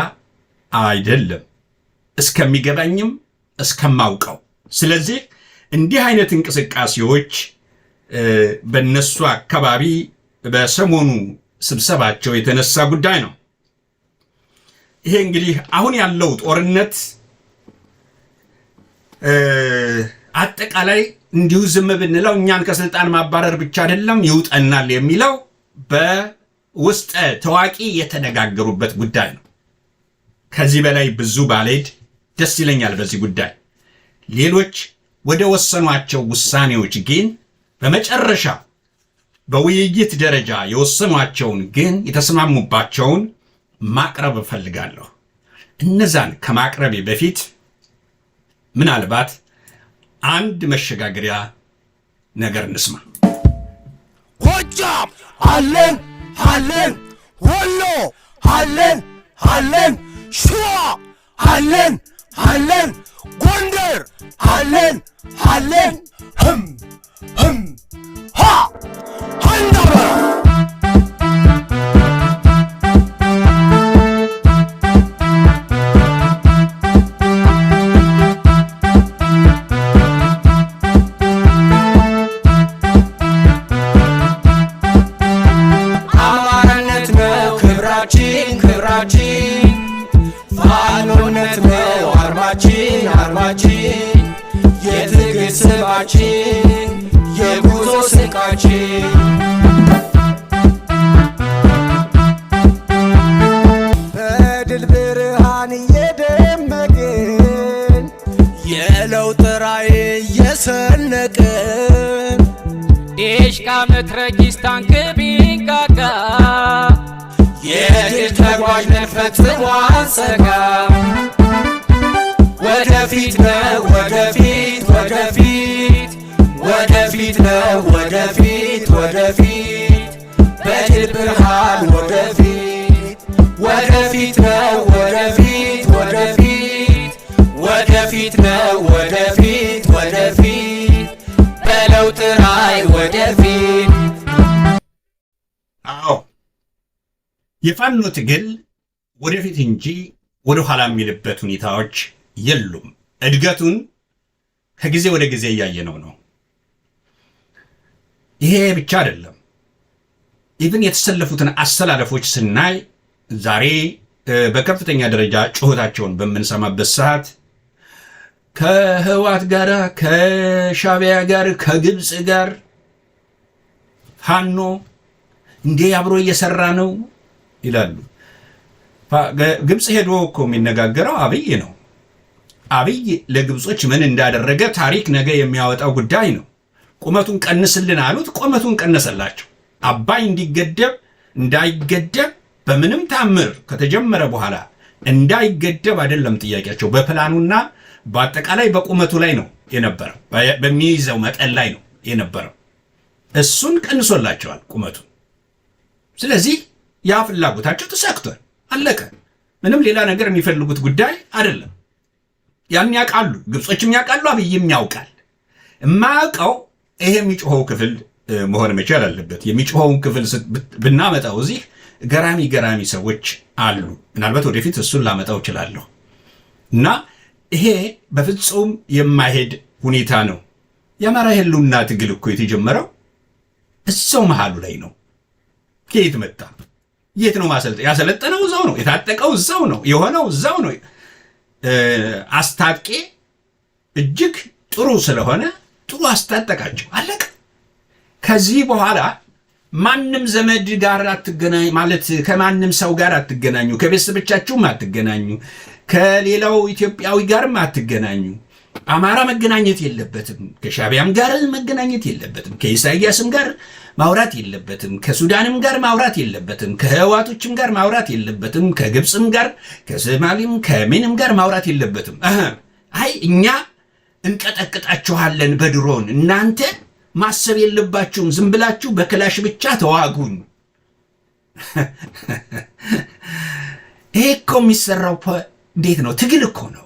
አይደለም፣ እስከሚገባኝም እስከማውቀው። ስለዚህ እንዲህ አይነት እንቅስቃሴዎች በነሱ አካባቢ በሰሞኑ ስብሰባቸው የተነሳ ጉዳይ ነው። ይሄ እንግዲህ አሁን ያለው ጦርነት አጠቃላይ እንዲሁ ዝም ብንለው እኛን ከስልጣን ማባረር ብቻ አይደለም ይውጠናል የሚለው በውስጠ ታዋቂ የተነጋገሩበት ጉዳይ ነው። ከዚህ በላይ ብዙ ባልሄድ ደስ ይለኛል በዚህ ጉዳይ። ሌሎች ወደ ወሰኗቸው ውሳኔዎች ግን በመጨረሻ በውይይት ደረጃ የወሰኗቸውን ግን የተስማሙባቸውን ማቅረብ እፈልጋለሁ። እነዛን ከማቅረቤ በፊት ምናልባት አንድ መሸጋገሪያ ነገር እንስማ። ጎጃም አለን አለን፣ ወሎ አለን አለን፣ ሸዋ አለን አለን፣ ጎንደር አለን አለን፣ ህም ህም ሃ አንደበራ አማራነት ነው ክብራችን ክብራችን፣ ፋኖነት ነው አርማችን አርማችን፣ የትግል ስማችን የጉዞ ስንቃችን። በድል ብርሃን እየደመቅን የለውጥ ራዕይ እየሰነቅን ዲሽቃ መትረጊስ ታንክ ቢንቃቃ የድል ተጓዥ ነን ፈጽሞ አንሰጋም። ወደፊት ነው ወደፊት ወደፊት፣ ወደፊት ነው ወደፊት ወደፊት፣ በድል ብርሃን ወደፊት፣ ወደፊት ነው ወደፊት ወደፊት፣ ወደፊት ነው ወደፊት ወደፊት፣ በለውጥ ራዕይ ወደፊት። አዎ የፋኖ ትግል ወደፊት እንጂ ወደ ኋላ የሚልበት ሁኔታዎች የሉም። እድገቱን ከጊዜ ወደ ጊዜ እያየነው ነው። ይሄ ብቻ አይደለም። ኢቭን የተሰለፉትን አሰላለፎች ስናይ ዛሬ በከፍተኛ ደረጃ ጩኸታቸውን በምንሰማበት ሰዓት ከህወሓት ጋር፣ ከሻዕቢያ ጋር፣ ከግብፅ ጋር ፋኖ እንዴ አብሮ እየሰራ ነው ይላሉ። ግብፅ ሄዶ እኮ የሚነጋገረው አብይ ነው። አብይ ለግብጾች ምን እንዳደረገ ታሪክ ነገ የሚያወጣው ጉዳይ ነው። ቁመቱን ቀንስልን አሉት፣ ቁመቱን ቀነሰላቸው። አባይ እንዲገደብ እንዳይገደብ በምንም ታምር ከተጀመረ በኋላ እንዳይገደብ አይደለም ጥያቄያቸው፣ በፕላኑና በአጠቃላይ በቁመቱ ላይ ነው የነበረው፣ በሚይዘው መጠን ላይ ነው የነበረው። እሱን ቀንሶላቸዋል ቁመቱን። ስለዚህ ያ ፍላጎታቸው ተሳክቷል፣ አለቀ። ምንም ሌላ ነገር የሚፈልጉት ጉዳይ አይደለም። ያን ያውቃሉ፣ ግብጾችም ያውቃሉ፣ አብይም ያውቃል። የማያውቀው ይሄ የሚጮኸው ክፍል መሆን መቻል አለበት። የሚጮኸውን ክፍል ብናመጣው እዚህ ገራሚ ገራሚ ሰዎች አሉ። ምናልባት ወደፊት እሱን ላመጣው እችላለሁ። እና ይሄ በፍጹም የማይሄድ ሁኔታ ነው። የአማራ ህልውና ትግል እኮ የተጀመረው እዛው መሃሉ ላይ ነው። ከየት መጣ? የት ነው ማሰልጠ? ያሰለጠነው እዛው ነው። የታጠቀው እዛው ነው። የሆነው እዛው ነው። አስታጥቄ እጅግ ጥሩ ስለሆነ ጥሩ አስታጠቃቸው። አለቀ። ከዚህ በኋላ ማንም ዘመድ ጋር አትገናኙ ማለት ከማንም ሰው ጋር አትገናኙ፣ ከቤተሰቦቻችሁም አትገናኙ፣ ከሌላው ኢትዮጵያዊ ጋርም አትገናኙ። አማራ መገናኘት የለበትም፣ ከሻቢያም ጋር መገናኘት የለበትም፣ ከኢሳያስም ጋር ማውራት የለበትም፣ ከሱዳንም ጋር ማውራት የለበትም፣ ከህዋቶችም ጋር ማውራት የለበትም፣ ከግብፅም ጋር ከሶማሊም ከምንም ጋር ማውራት የለበትም። አይ እኛ እንቀጠቅጣችኋለን በድሮን እናንተ ማሰብ የለባችሁም፣ ዝም ብላችሁ በክላሽ ብቻ ተዋጉን። ይሄ እኮ የሚሰራው እንዴት ነው? ትግል እኮ ነው።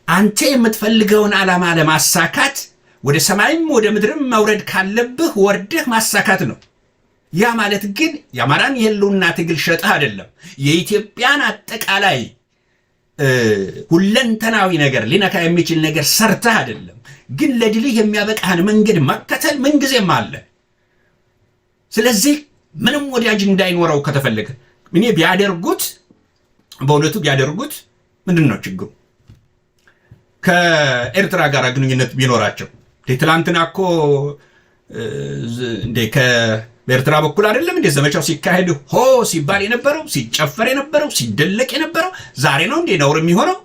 አንተ የምትፈልገውን ዓላማ ለማሳካት ወደ ሰማይም ወደ ምድርም መውረድ ካለብህ ወርደህ ማሳካት ነው። ያ ማለት ግን የአማራን የህልውና ትግል ሸጠህ አይደለም። የኢትዮጵያን አጠቃላይ ሁለንተናዊ ነገር ሊነካ የሚችል ነገር ሰርተህ አይደለም። ግን ለድልህ የሚያበቃህን መንገድ መከተል ምንጊዜም አለ። ስለዚህ ምንም ወዳጅ እንዳይኖረው ከተፈለገ እኔ ቢያደርጉት በእውነቱ ቢያደርጉት ምንድን ነው ችግሩ? ከኤርትራ ጋር ግንኙነት ቢኖራቸው ትላንትና እኮ እንዴ በኤርትራ በኩል አይደለም እንዴ ዘመቻው ሲካሄድ ሆ ሲባል የነበረው ሲጨፈር የነበረው ሲደለቅ የነበረው? ዛሬ ነው እንዴ ነውር የሚሆነው?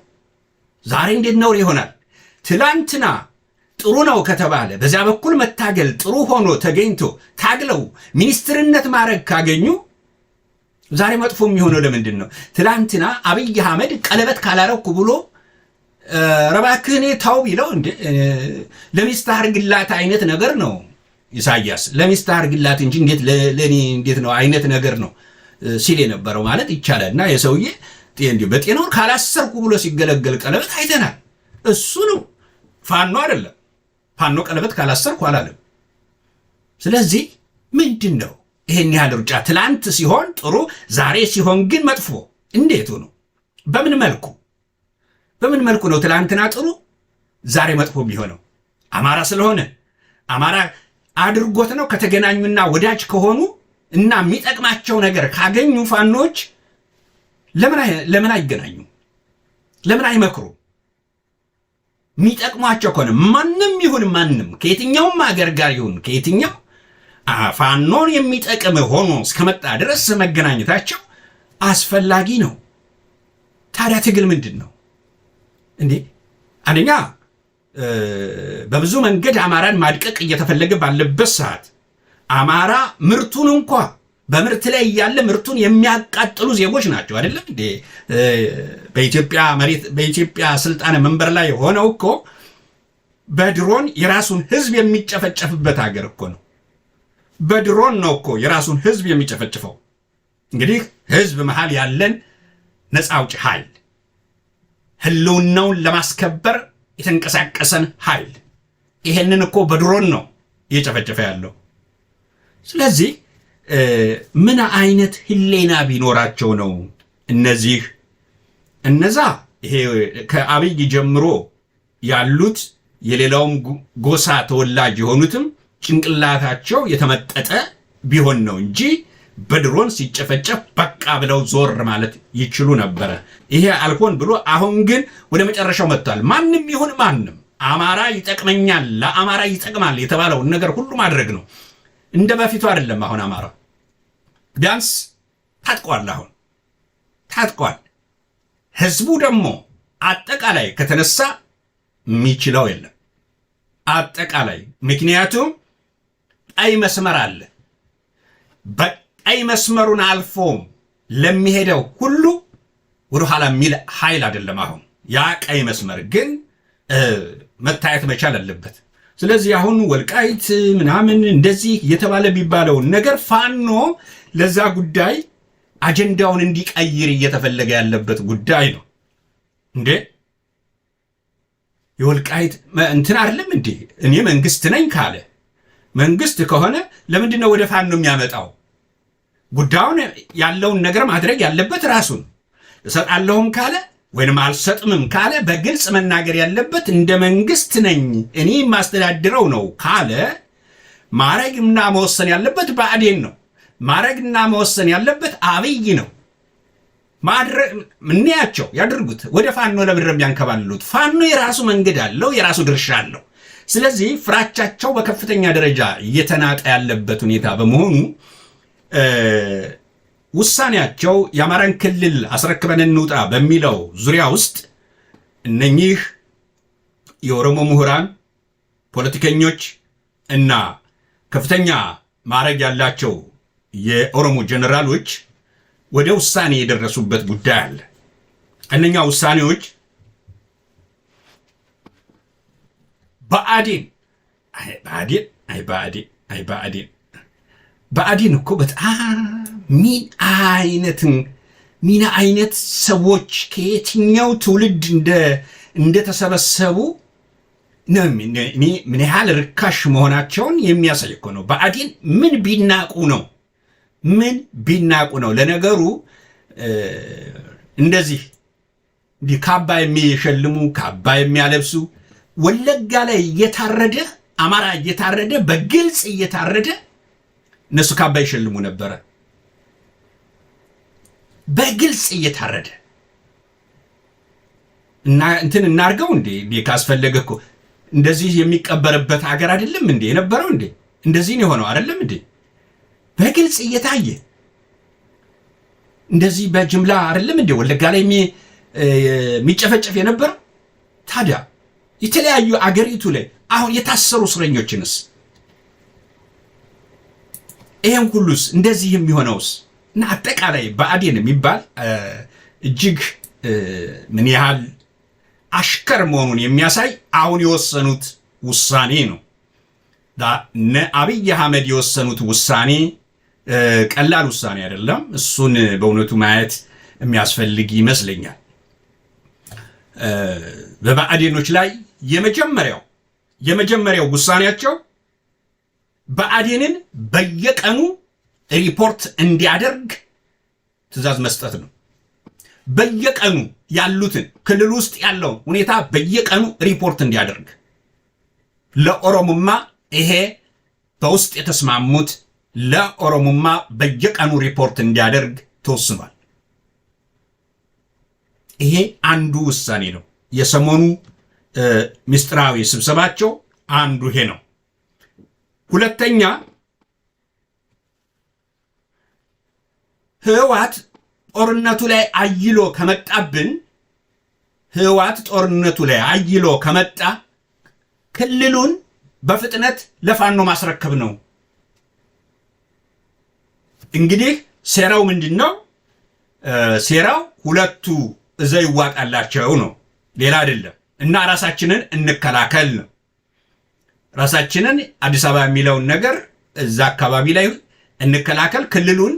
ዛሬ እንዴት ነውር ይሆናል? ትላንትና ጥሩ ነው ከተባለ በዚያ በኩል መታገል ጥሩ ሆኖ ተገኝቶ ታግለው ሚኒስትርነት ማድረግ ካገኙ ዛሬ መጥፎ የሚሆነው ለምንድን ነው? ትላንትና አብይ አህመድ ቀለበት ካላረኩ ብሎ ረባክህኔ ታው ቢለው እንዴ ለሚስት አርግላት አይነት ነገር ነው። ኢሳያስ ለሚስት አርግላት እንጂ እንዴት ለኔ እንዴት ነው አይነት ነገር ነው ሲል የነበረው ማለት ይቻላል። እና የሰውዬ እንዴ በጤናው ካላሰርኩ ብሎ ሲገለገል ቀለበት አይተናል። እሱ ነው ፋኖ አይደለም። ፋኖ ቀለበት ካላሰርኩ አላለም። ስለዚህ ምንድን ነው ይሄን ያህል ሩጫ? ትላንት ሲሆን ጥሩ፣ ዛሬ ሲሆን ግን መጥፎ። እንዴቱ ነው? በምን መልኩ ነው ትላንትና ጥሩ ዛሬ መጥፎ የሚሆነው? አማራ ስለሆነ አማራ አድርጎት ነው? ከተገናኙና ወዳጅ ከሆኑ እና የሚጠቅማቸው ነገር ካገኙ ፋኖች ለምን አይገናኙ? ለምን አይመክሩ? የሚጠቅሟቸው ከሆነ ማንም ይሁን ማንም ከየትኛውም ሀገር ጋር ይሁን ከየትኛው ፋኖን የሚጠቅም ሆኖ እስከመጣ ድረስ መገናኘታቸው አስፈላጊ ነው። ታዲያ ትግል ምንድን ነው እንዴ? አንደኛ በብዙ መንገድ አማራን ማድቀቅ እየተፈለገ ባለበት ሰዓት አማራ ምርቱን እንኳ በምርት ላይ ያለ ምርቱን የሚያቃጥሉ ዜጎች ናቸው አይደለም እንዴ? በኢትዮጵያ መሬት በኢትዮጵያ ስልጣነ መንበር ላይ ሆነው እኮ በድሮን የራሱን ህዝብ የሚጨፈጨፍበት ሀገር እኮ ነው። በድሮን ነው እኮ የራሱን ህዝብ የሚጨፈጭፈው። እንግዲህ ህዝብ መሃል ያለን ነፃ አውጪ ኃይል ህልውናውን ለማስከበር የተንቀሳቀሰን ኃይል ይሄንን እኮ በድሮን ነው እየጨፈጨፈ ያለው። ስለዚህ ምን አይነት ህሌና ቢኖራቸው ነው እነዛ ይሄ ከአብይ ጀምሮ ያሉት የሌላውም ጎሳ ተወላጅ የሆኑትም ጭንቅላታቸው የተመጠጠ ቢሆን ነው እንጂ በድሮን ሲጨፈጨፍ በቃ ብለው ዞር ማለት ይችሉ ነበረ። ይሄ አልሆን ብሎ አሁን ግን ወደ መጨረሻው መጥቷል። ማንም ይሁን ማንም አማራ ይጠቅመኛል፣ ለአማራ ይጠቅማል የተባለውን ነገር ሁሉ ማድረግ ነው። እንደ በፊቱ አይደለም። አሁን አማራ ቢያንስ ታጥቋል። አሁን ታጥቋል። ህዝቡ ደግሞ አጠቃላይ ከተነሳ የሚችለው የለም አጠቃላይ። ምክንያቱም ቀይ መስመር አለ። በቀይ መስመሩን አልፎ ለሚሄደው ሁሉ ወደ ኋላ የሚል ኃይል አይደለም። አሁን ያ ቀይ መስመር ግን መታየት መቻል አለበት። ስለዚህ አሁን ወልቃይት ምናምን እንደዚህ የተባለ ቢባለውን ነገር ፋኖ ለዛ ጉዳይ አጀንዳውን እንዲቀይር እየተፈለገ ያለበት ጉዳይ ነው። እንዴ የወልቃይት እንትን አይደለም እንዴ? እኔ መንግስት ነኝ ካለ መንግስት ከሆነ ለምንድን ነው ወደ ፋኖ የሚያመጣው? ጉዳዩን ያለውን ነገር ማድረግ ያለበት ራሱን። እሰጣለሁም ካለ ወይንም አልሰጥምም ካለ በግልጽ መናገር ያለበት እንደ መንግስት ነኝ እኔ ማስተዳድረው ነው ካለ ማረግና መወሰን ያለበት ብአዴን ነው። ማረግና መወሰን ያለበት አብይ ነው። ምንያቸው ያድርጉት። ወደ ፋኖ ለምድረም ያንከባልሉት። ፋኖ የራሱ መንገድ አለው፣ የራሱ ድርሻ አለው። ስለዚህ ፍራቻቸው በከፍተኛ ደረጃ እየተናጠ ያለበት ሁኔታ በመሆኑ ውሳኔያቸው የአማራን ክልል አስረክበን እንውጣ በሚለው ዙሪያ ውስጥ እነኚህ የኦሮሞ ምሁራን፣ ፖለቲከኞች እና ከፍተኛ ማዕረግ ያላቸው የኦሮሞ ጀነራሎች ወደ ውሳኔ የደረሱበት ጉዳይ አለ። እነኛ ውሳኔዎች ብአዴን እኮ በጣም ምን አይነት ሰዎች ከየትኛው ትውልድ እንደተሰበሰቡ ምን ያህል ርካሽ መሆናቸውን የሚያሳይ እኮ ነው። ብአዴን ምን ቢናቁ ነው? ለነገሩ እንደዚህ ካባ የሚሸልሙ ካባ የሚያለብሱ ወለጋ ላይ እየታረደ አማራ እየታረደ በግልጽ እየታረደ እነሱ ካባ ይሸልሙ ነበረ። በግልጽ እየታረደ እና እንትን እናርገው እንዴ ካስፈለገ እኮ እንደዚህ የሚቀበርበት ሀገር አይደለም እንዴ የነበረው? እንዴ እንደዚህ ነው የሆነው አይደለም እንዴ? በግልጽ እየታየ እንደዚህ በጅምላ አይደለም እንዴ ወለጋ ላይ የሚጨፈጨፍ የነበረው? ታዲያ የተለያዩ አገሪቱ ላይ አሁን የታሰሩ እስረኞችንስ ይሄን ሁሉስ እንደዚህ የሚሆነውስ እና አጠቃላይ ብአዴን የሚባል እጅግ ምን ያህል አሽከር መሆኑን የሚያሳይ አሁን የወሰኑት ውሳኔ ነው። አብይ አህመድ የወሰኑት ውሳኔ ቀላል ውሳኔ አይደለም። እሱን በእውነቱ ማየት የሚያስፈልግ ይመስለኛል። በብአዴኖች ላይ የመጀመሪያው ውሳኔያቸው ብአዴንን በየቀኑ ሪፖርት እንዲያደርግ ትዕዛዝ መስጠት ነው። በየቀኑ ያሉትን ክልል ውስጥ ያለው ሁኔታ በየቀኑ ሪፖርት እንዲያደርግ ለኦሮሞማ ይሄ በውስጥ የተስማሙት ለኦሮሞማ በየቀኑ ሪፖርት እንዲያደርግ ተወስኗል። ይሄ አንዱ ውሳኔ ነው። የሰሞኑ ምስጢራዊ ስብሰባቸው አንዱ ይሄ ነው። ሁለተኛ ህወሓት ጦርነቱ ላይ አይሎ ከመጣ ክልሉን በፍጥነት ለፋኖ ማስረከብ ነው። እንግዲህ ሴራው ምንድነው? ሴራው ሁለቱ እዘው ይዋጣላቸው ነው፣ ሌላ አይደለም። እና ራሳችንን እንከላከል ነው። ራሳችንን አዲስ አበባ የሚለውን ነገር እዛ አካባቢ ላይ እንከላከል፣ ክልሉን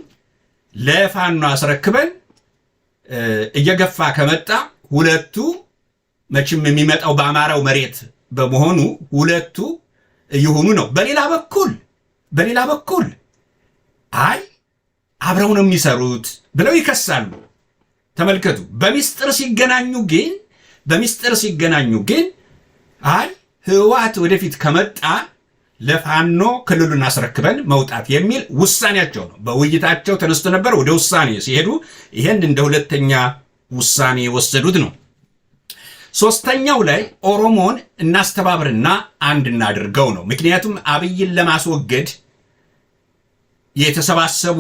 ለፋኖ አስረክበን እየገፋ ከመጣ ሁለቱ መቼም የሚመጣው በአማራው መሬት በመሆኑ ሁለቱ ይሁኑ ነው። በሌላ በኩል አይ አብረው ነው የሚሰሩት ብለው ይከሳሉ። ተመልከቱ። በሚስጥር ሲገናኙ ግን አይ ህወሓት ወደፊት ከመጣ ለፋኖ ክልሉን አስረክበን መውጣት የሚል ውሳኔያቸው ነው። በውይይታቸው ተነስቶ ነበር። ወደ ውሳኔ ሲሄዱ ይሄን እንደ ሁለተኛ ውሳኔ የወሰዱት ነው። ሶስተኛው ላይ ኦሮሞን እናስተባብርና አንድ እናድርገው ነው። ምክንያቱም አብይን ለማስወገድ የተሰባሰቡ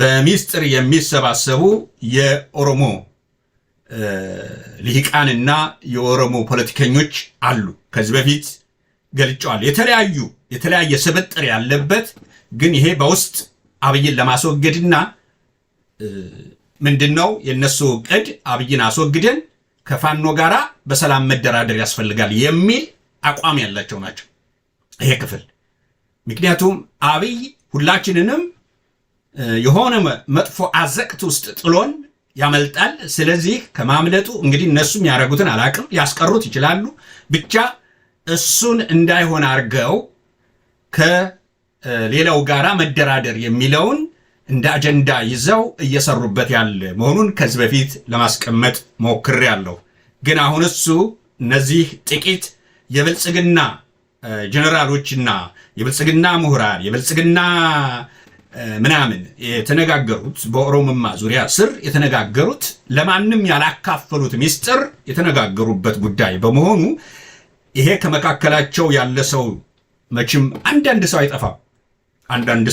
በሚስጥር የሚሰባሰቡ የኦሮሞ ልሂቃንና የኦሮሞ ፖለቲከኞች አሉ። ከዚህ በፊት ገልጫዋል። የተለያየ ስብጥር ያለበት ግን ይሄ በውስጥ አብይን ለማስወገድና ምንድነው የነሱ ዕቅድ አብይን አስወግደን ከፋኖ ጋራ በሰላም መደራደር ያስፈልጋል የሚል አቋም ያላቸው ናቸው ይሄ ክፍል። ምክንያቱም አብይ ሁላችንንም የሆነ መጥፎ አዘቅት ውስጥ ጥሎን ያመልጣል። ስለዚህ ከማምለጡ እንግዲህ እነሱም ያደረጉትን አላቅም፣ ያስቀሩት ይችላሉ። ብቻ እሱን እንዳይሆን አድርገው ከሌላው ጋራ መደራደር የሚለውን እንደ አጀንዳ ይዘው እየሰሩበት ያለ መሆኑን ከዚህ በፊት ለማስቀመጥ ሞክሬያለሁ። ግን አሁን እሱ እነዚህ ጥቂት የብልጽግና ጀነራሎችና የብልጽግና ምሁራን የብልጽግና ምናምን የተነጋገሩት በኦሮሞማ ዙሪያ ስር የተነጋገሩት ለማንም ያላካፈሉት ሚስጥር የተነጋገሩበት ጉዳይ በመሆኑ ይሄ ከመካከላቸው ያለ ሰው መቼም አንዳንድ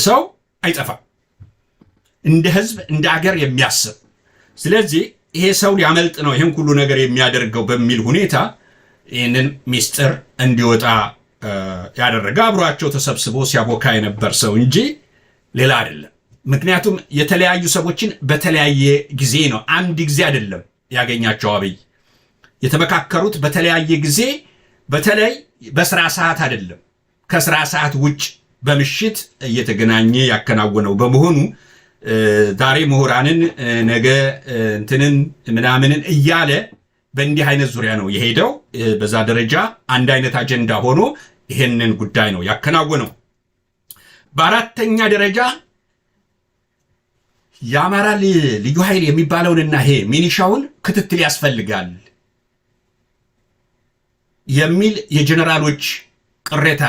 ሰው አይጠፋም እንደ ህዝብ እንደ አገር የሚያስብ ስለዚህ ይሄ ሰው ሊያመልጥ ነው ይሄን ሁሉ ነገር የሚያደርገው በሚል ሁኔታ ይህንን ሚስጥር እንዲወጣ ያደረገ አብሯቸው ተሰብስቦ ሲያቦካ የነበር ሰው እንጂ ሌላ አይደለም። ምክንያቱም የተለያዩ ሰዎችን በተለያየ ጊዜ ነው አንድ ጊዜ አይደለም ያገኛቸው አብይ የተመካከሩት በተለያየ ጊዜ በተለይ በስራ ሰዓት አይደለም ከስራ ሰዓት ውጭ በምሽት እየተገናኘ ያከናወነው በመሆኑ ዛሬ ምሁራንን ነገ እንትንን ምናምንን እያለ በእንዲህ አይነት ዙሪያ ነው የሄደው በዛ ደረጃ አንድ አይነት አጀንዳ ሆኖ ይሄንን ጉዳይ ነው ያከናወነው። በአራተኛ ደረጃ የአማራ ልዩ ኃይል የሚባለውንና ይሄ ሚኒሻውን ክትትል ያስፈልጋል የሚል የጀነራሎች ቅሬታ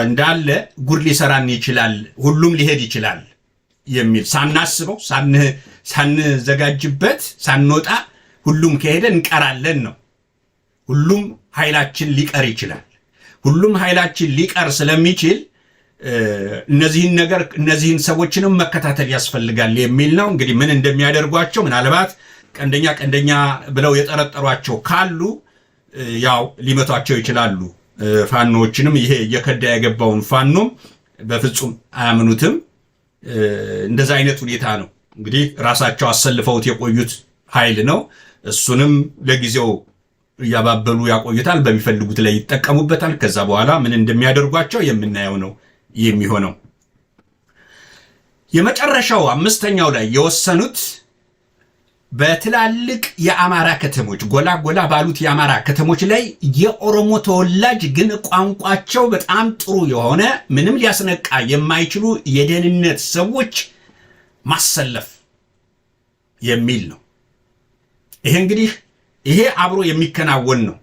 እንዳለ ጉድ ሊሰራን ይችላል ሁሉም ሊሄድ ይችላል የሚል ሳናስበው ሳንዘጋጅበት ሳንወጣ ሁሉም ከሄደ እንቀራለን ነው። ሁሉም ኃይላችን ሊቀር ይችላል። ሁሉም ኃይላችን ሊቀር ስለሚችል እነዚህን ሰዎችንም መከታተል ያስፈልጋል የሚል ነው። እንግዲህ ምን እንደሚያደርጓቸው ምናልባት ቀንደኛ ብለው የጠረጠሯቸው ካሉ ያው ሊመቷቸው ይችላሉ። ፋኖዎችንም ይሄ እየከዳ የገባውን ፋኖም በፍጹም አያምኑትም። እንደዛ አይነት ሁኔታ ነው እንግዲህ ራሳቸው አሰልፈውት የቆዩት ኃይል ነው። እሱንም ለጊዜው እያባበሉ ያቆዩታል። በሚፈልጉት ላይ ይጠቀሙበታል። ከዛ በኋላ ምን እንደሚያደርጓቸው የምናየው ነው የሚሆነው። የመጨረሻው አምስተኛው ላይ የወሰኑት በትላልቅ የአማራ ከተሞች ጎላ ባሉት የአማራ ከተሞች ላይ የኦሮሞ ተወላጅ ግን ቋንቋቸው በጣም ጥሩ የሆነ ምንም ሊያስነቃ የማይችሉ የደህንነት ሰዎች ማሰለፍ የሚል ነው። ይሄ እንግዲህ ይሄ አብሮ የሚከናወን ነው።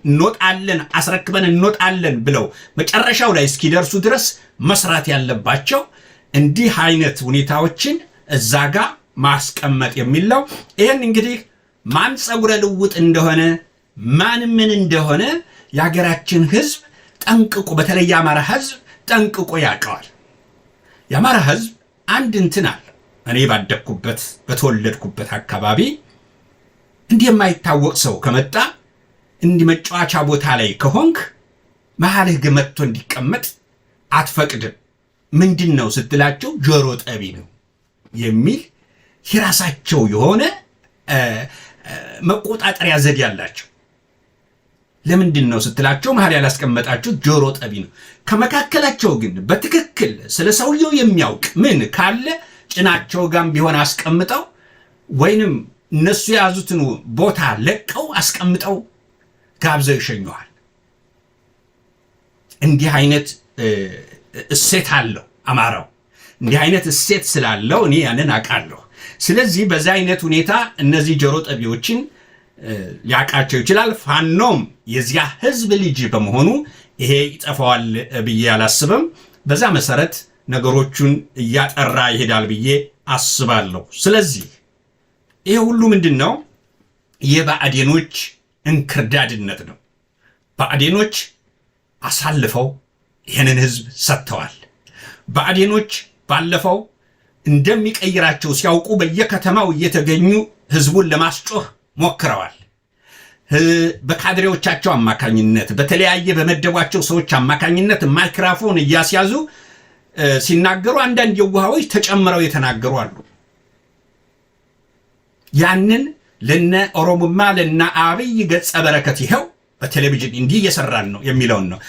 እንወጣለን አስረክበን እንወጣለን ብለው መጨረሻው ላይ እስኪደርሱ ድረስ መስራት ያለባቸው እንዲህ አይነት ሁኔታዎችን እዛ ጋር ማስቀመጥ የሚለው ይሄን እንግዲህ ማን ጸጉረ ልውጥ እንደሆነ ማን ምን እንደሆነ የሀገራችን ህዝብ ጠንቅቆ በተለይ የአማራ ህዝብ ጠንቅቆ ያውቀዋል። የአማራ ህዝብ አንድ እንትን አለ። እኔ ባደግኩበት በተወለድኩበት አካባቢ እንዲህ የማይታወቅ ሰው ከመጣ እንዲህ መጫወቻ ቦታ ላይ ከሆንክ መሀልህ መጥቶ እንዲቀመጥ አትፈቅድም። ምንድን ነው ስትላቸው ጆሮ ጠቢ ነው የሚል የራሳቸው የሆነ መቆጣጠሪያ ዘዴ ያላቸው። ለምንድን ነው ስትላቸው መሀል ያላስቀመጣቸው ጆሮ ጠቢ ነው። ከመካከላቸው ግን በትክክል ስለ ሰውየው የሚያውቅ ምን ካለ ጭናቸው ጋር ቢሆን አስቀምጠው ወይንም እነሱ የያዙትን ቦታ ለቀው አስቀምጠው ጋብዘው ይሸኙሃል። እንዲህ አይነት እሴት አለው አማራው። እንዲህ አይነት እሴት ስላለው እኔ ያንን አውቃለሁ። ስለዚህ በዛ አይነት ሁኔታ እነዚህ ጆሮ ጠቢዎችን ሊያውቃቸው ይችላል። ፋኖም የዚያ ህዝብ ልጅ በመሆኑ ይሄ ይጠፋዋል ብዬ አላስብም። በዛ መሰረት ነገሮቹን እያጠራ ይሄዳል ብዬ አስባለሁ። ስለዚህ ይሄ ሁሉ ምንድን ነው? የብአዴኖች እንክርዳድነት ነው። ብአዴኖች አሳልፈው ይህንን ህዝብ ሰጥተዋል። ብአዴኖች ባለፈው እንደሚቀይራቸው ሲያውቁ በየከተማው እየተገኙ ህዝቡን ለማስጮህ ሞክረዋል። በካድሬዎቻቸው አማካኝነት በተለያየ በመደቧቸው ሰዎች አማካኝነት ማይክራፎን እያስያዙ ሲናገሩ አንዳንድ የዋሃዎች ተጨምረው የተናገሩ አሉ። ያንን ለነ ኦሮሞማ ለነ አብይ ገጸ በረከት ይኸው በቴሌቪዥን እንዲህ እየሰራን ነው የሚለውን ነው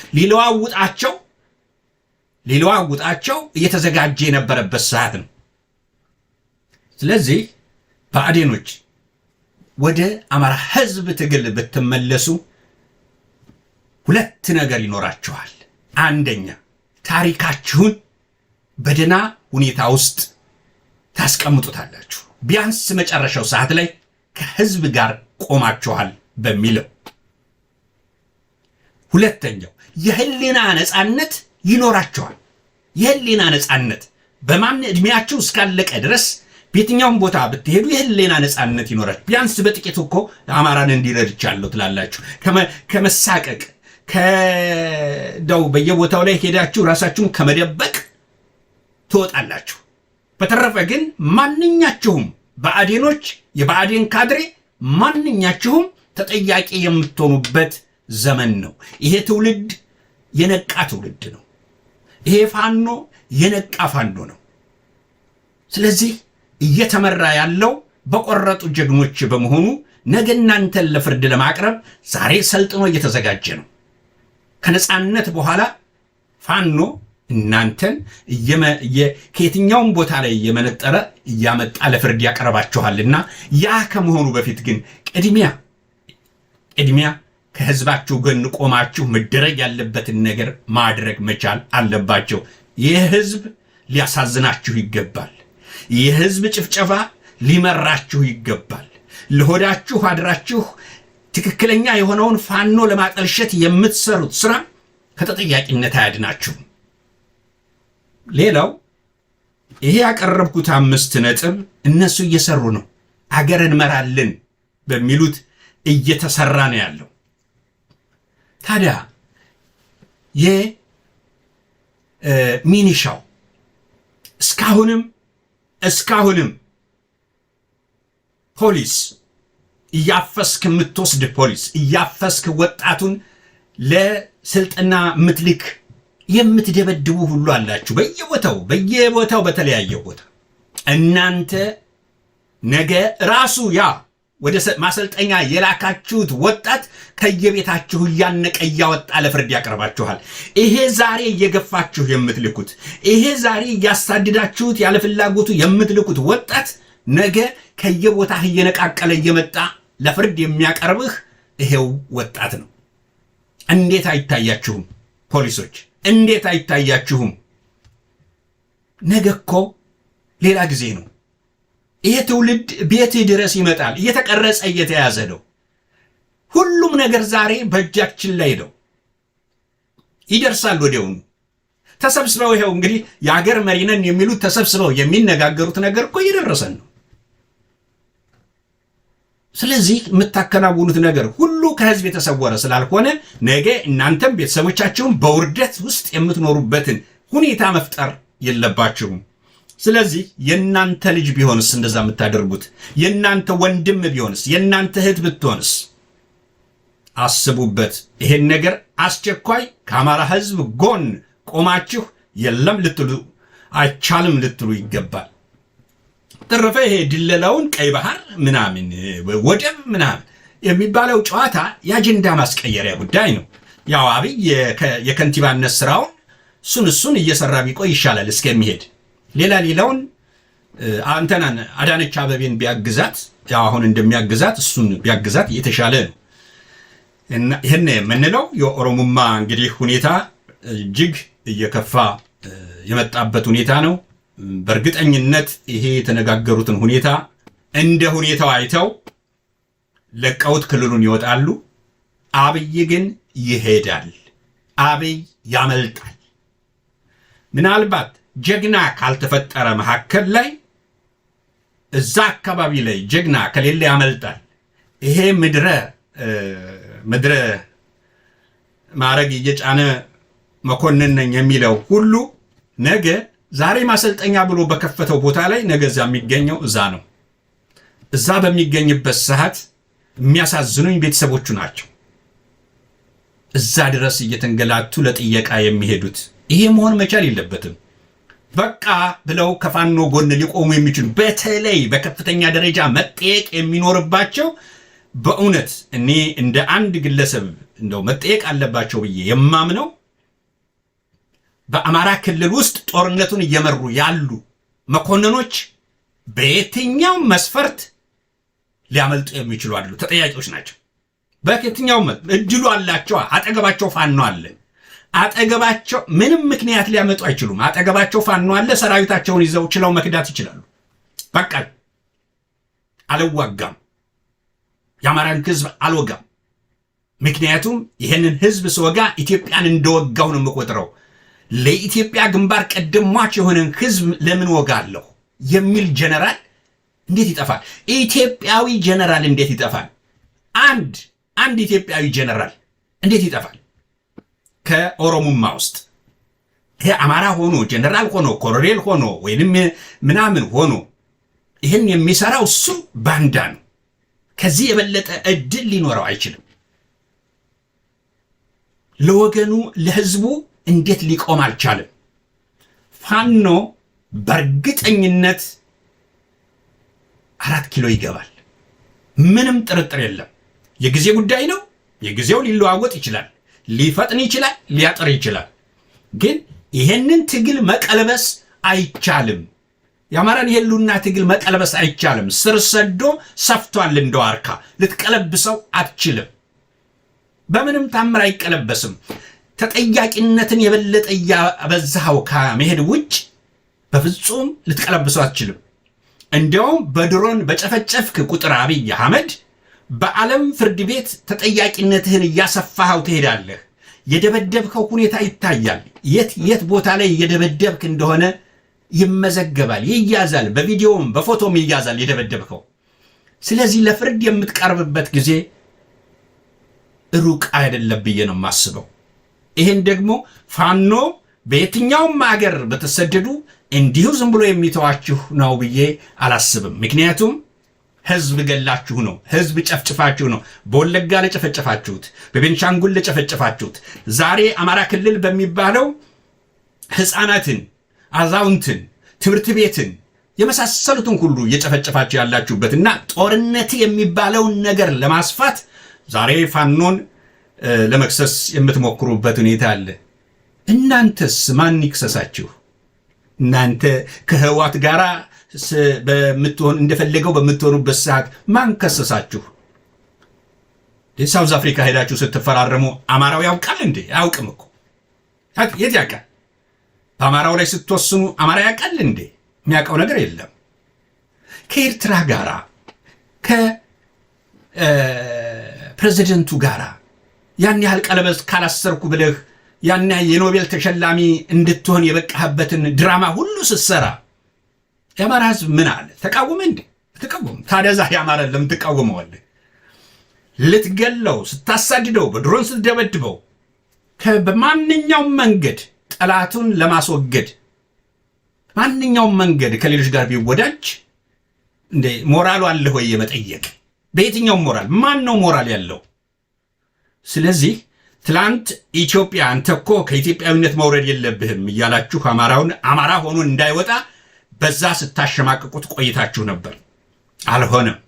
ሊለዋውጣቸው እየተዘጋጀ የነበረበት ሰዓት ነው። ስለዚህ ብአዴኖች ወደ አማራ ህዝብ ትግል ብትመለሱ ሁለት ነገር ይኖራችኋል። አንደኛ ታሪካችሁን በደና ሁኔታ ውስጥ ታስቀምጡታላችሁ። ቢያንስ መጨረሻው ሰዓት ላይ ከህዝብ ጋር ቆማችኋል በሚለው። ሁለተኛው የህሊና ነፃነት ይኖራቸዋል። የህሊና ነፃነት በማን ዕድሜያችሁ እስካለቀ ድረስ በየትኛውም ቦታ ብትሄዱ የህሊና ነፃነት ይኖራል። ቢያንስ በጥቂቱ እኮ አማራን እንዲረድቻለሁ ትላላችሁ። ከመሳቀቅ ከደው በየቦታው ላይ ሄዳችሁ ራሳችሁን ከመደበቅ ትወጣላችሁ። በተረፈ ግን ማንኛችሁም ብአዴኖች፣ የብአዴን ካድሬ ማንኛችሁም ተጠያቂ የምትሆኑበት ዘመን ነው። ይሄ ትውልድ የነቃ ትውልድ ነው። ይሄ ፋኖ የነቃ ፋኖ ነው። ስለዚህ እየተመራ ያለው በቆረጡ ጀግኖች በመሆኑ ነገ እናንተን ለፍርድ ለማቅረብ ዛሬ ሰልጥኖ እየተዘጋጀ ነው። ከነፃነት በኋላ ፋኖ እናንተን ከየትኛውም ቦታ ላይ እየመነጠረ እያመጣ ለፍርድ ያቀርባችኋልና ያ ከመሆኑ በፊት ግን ቅድሚያ ከህዝባችሁ ጎን ቆማችሁ መደረግ ያለበትን ነገር ማድረግ መቻል አለባቸው። ይህ ህዝብ ሊያሳዝናችሁ ይገባል። ይህ ህዝብ ጭፍጨፋ ሊመራችሁ ይገባል። ለሆዳችሁ አድራችሁ ትክክለኛ የሆነውን ፋኖ ለማጠልሸት የምትሰሩት ስራ ከተጠያቂነት አያድናችሁም። ሌላው ይሄ ያቀረብኩት 5 ነጥብ እነሱ እየሰሩ ነው። አገር እንመራለን በሚሉት እየተሰራ ነው ያለው። ታዲያ የሚኒሻው እስካሁንም ፖሊስ እያፈስክ የምትወስድ ፖሊስ እያፈስክ ወጣቱን ለስልጠና ምትልክ የምትደበድቡ ሁሉ አላችሁ። በየቦታው በተለያየ ቦታ እናንተ ነገ ራሱ ያ ወደ ማሰልጠኛ የላካችሁት ወጣት ከየቤታችሁ እያነቀ እያወጣ ለፍርድ ያቀርባችኋል። ይሄ ዛሬ እየገፋችሁ የምትልኩት፣ ይሄ ዛሬ እያሳድዳችሁት ያለ ፍላጎቱ የምትልኩት ወጣት ነገ ከየቦታህ እየነቃቀለ እየመጣ ለፍርድ የሚያቀርብህ ይሄው ወጣት ነው። እንዴት አይታያችሁም ፖሊሶች? እንዴት አይታያችሁም? ነገ እኮ ሌላ ጊዜ ነው። ይሄ ትውልድ ቤት ድረስ ይመጣል። እየተቀረጸ እየተያዘ ነው። ሁሉም ነገር ዛሬ በእጃችን ላይ ነው። ይደርሳል ወዲያውኑ። ተሰብስበው ይሄው እንግዲህ የሀገር መሪ ነን የሚሉት ተሰብስበው የሚነጋገሩት ነገር እኮ እየደረሰን ነው። ስለዚህ የምታከናውኑት ነገር ሁሉ ከህዝብ የተሰወረ ስላልሆነ ነገ እናንተም ቤተሰቦቻችሁን በውርደት ውስጥ የምትኖሩበትን ሁኔታ መፍጠር የለባችሁም። ስለዚህ የእናንተ ልጅ ቢሆንስ እንደዛ የምታደርጉት? የእናንተ ወንድም ቢሆንስ? የእናንተ እህት ብትሆንስ? አስቡበት። ይሄን ነገር አስቸኳይ ከአማራ ህዝብ ጎን ቆማችሁ የለም ልትሉ አይቻልም ልትሉ ይገባል። ተረፈ ይሄ ድለላውን ቀይ ባህር ምናምን ወደብ ምናምን የሚባለው ጨዋታ የአጀንዳ ማስቀየሪያ ጉዳይ ነው። ያው አብይ የከንቲባነት ስራውን እሱን እየሰራ ቢቆይ ይሻላል እስከሚሄድ። ሌላውን አንተናን አዳነች አበቤን ቢያግዛት ያው አሁን እንደሚያግዛት እሱን ቢያግዛት የተሻለ ነው። እና ይሄን የምንለው የኦሮሞማ እንግዲህ ሁኔታ እጅግ እየከፋ የመጣበት ሁኔታ ነው። በእርግጠኝነት ይሄ የተነጋገሩትን ሁኔታ እንደ ሁኔታው አይተው ለቀውት ክልሉን ይወጣሉ። አብይ ግን ይሄዳል። አብይ ያመልጣል። ምናልባት ጀግና ካልተፈጠረ መካከል ላይ እዛ አካባቢ ላይ ጀግና ከሌለ ያመልጣል። ይሄ ምድረ ማረግ እየጫነ መኮንን ነኝ የሚለው ሁሉ ነገ ዛሬ ማሰልጠኛ ብሎ በከፈተው ቦታ ላይ ነገ እዛ የሚገኘው እዛ ነው። እዛ በሚገኝበት ሰዓት የሚያሳዝኑኝ ቤተሰቦቹ ናቸው። እዛ ድረስ እየተንገላቱ ለጥየቃ የሚሄዱት። ይሄ መሆን መቻል የለበትም። በቃ ብለው ከፋኖ ጎን ሊቆሙ የሚችሉ በተለይ በከፍተኛ ደረጃ መጠየቅ የሚኖርባቸው በእውነት እኔ እንደ አንድ ግለሰብ እንደው መጠየቅ አለባቸው ብዬ የማምነው በአማራ ክልል ውስጥ ጦርነቱን እየመሩ ያሉ መኮንኖች በየትኛው መስፈርት ሊያመልጡ የሚችሉ አይደሉ፣ ተጠያቂዎች ናቸው። በየትኛው እድሉ አላቸው። አጠገባቸው ፋኖ አለ። አጠገባቸው ምንም ምክንያት ሊያመጡ አይችሉም። አጠገባቸው ፋኖ አለ። ሰራዊታቸውን ይዘው ችለው መክዳት ይችላሉ። በቃ አልዋጋም፣ የአማራን ህዝብ አልወጋም። ምክንያቱም ይህንን ህዝብ ስወጋ ኢትዮጵያን እንደወጋው ነው የምቆጥረው። ለኢትዮጵያ ግንባር ቀደም ሟች የሆነን ህዝብ ለምን ወጋለሁ የሚል ጀነራል እንዴት ይጠፋል? ኢትዮጵያዊ ጀነራል እንዴት ይጠፋል? አንድ ኢትዮጵያዊ ጀነራል እንዴት ይጠፋል? ከኦሮሞማ ውስጥ ይሄ አማራ ሆኖ ጀነራል ሆኖ ኮሎኔል ሆኖ ወይንም ምናምን ሆኖ ይህን የሚሰራው እሱ ባንዳ ነው። ከዚህ የበለጠ እድል ሊኖረው አይችልም። ለወገኑ ለህዝቡ እንዴት ሊቆም አልቻለም? ፋኖ በእርግጠኝነት 4 ኪሎ ይገባል። ምንም ጥርጥር የለም። የጊዜ ጉዳይ ነው። የጊዜው ሊለዋወጥ ይችላል፣ ሊፈጥን ይችላል፣ ሊያጥር ይችላል። ግን ይሄንን ትግል መቀልበስ አይቻልም። የአማራን የህልውና ትግል መቀልበስ አይቻልም። ስር ሰዶ ሰፍቷል እንደ ዋርካ። ልትቀለብሰው አትችልም። በምንም ታምር አይቀለበስም። ተጠያቂነትን የበለጠ እያበዛኸው ከመሄድ ውጭ በፍጹም ልትቀለብሰው አትችልም። እንዲያውም በድሮን በጨፈጨፍክ ቁጥር አብይ አህመድ በዓለም ፍርድ ቤት ተጠያቂነትህን እያሰፋኸው ትሄዳለህ። የደበደብከው ሁኔታ ይታያል። የት ቦታ ላይ የደበደብክ እንደሆነ ይመዘገባል፣ ይያዛል፣ በቪዲዮም በፎቶም ይያዛል የደበደብከው። ስለዚህ ለፍርድ የምትቀርብበት ጊዜ ሩቅ አይደለም ብዬ ነው የማስበው። ይህን ደግሞ ፋኖ በየትኛውም ሀገር በተሰደዱ እንዲሁ ዝም ብሎ የሚተዋችሁ ነው ብዬ አላስብም። ምክንያቱም ህዝብ ገላችሁ ነው፣ ህዝብ ጨፍጭፋችሁ ነው። በወለጋ ለጨፈጨፋችሁት፣ በቤንሻንጉል ለጨፈጨፋችሁት፣ ዛሬ አማራ ክልል በሚባለው ህፃናትን፣ አዛውንትን፣ ትምህርት ቤትን የመሳሰሉትን ሁሉ እየጨፈጨፋችሁ ያላችሁበትና ጦርነት የሚባለውን ነገር ለማስፋት ዛሬ ፋኖን ለመክሰስ የምትሞክሩበት ሁኔታ አለ። እናንተስ ማን ይክሰሳችሁ? እናንተ ከህዋት ጋር እንደፈለገው በምትሆኑበት ሰዓት ማን ከሰሳችሁ? ሳውዝ አፍሪካ ሄዳችሁ ስትፈራረሙ አማራው ያውቃል እንዴ? አያውቅም እኮ። የት ያውቃል? በአማራው ላይ ስትወስኑ አማራ ያውቃል እንዴ? የሚያውቀው ነገር የለም። ከኤርትራ ጋራ ከፕሬዚደንቱ ጋራ ያን ያህል ቀለበት ካላሰርኩ ብለህ ያን ያህል የኖቤል ተሸላሚ እንድትሆን የበቃህበትን ድራማ ሁሉ ስትሰራ የአማራ ህዝብ ምን አለ? ተቃወመ እንዴ? ተቃወመ። ታዲያ ዛሬ አማራ ለምን ትቃወመዋለህ? ልትገለው፣ ስታሳድደው፣ በድሮን ስትደበድበው፣ በማንኛውም መንገድ ጠላቱን ለማስወገድ ማንኛውም መንገድ ከሌሎች ጋር ቢወዳጅ እንደ ሞራሉ አለ ወይ የመጠየቅ? በየትኛውም ሞራል? ማን ነው ሞራል ያለው? ስለዚህ ትላንት ኢትዮጵያ አንተ እኮ ከኢትዮጵያዊነት መውረድ የለብህም እያላችሁ አማራውን አማራ ሆኖ እንዳይወጣ በዛ ስታሸማቅቁት ቆይታችሁ ነበር። አልሆነም።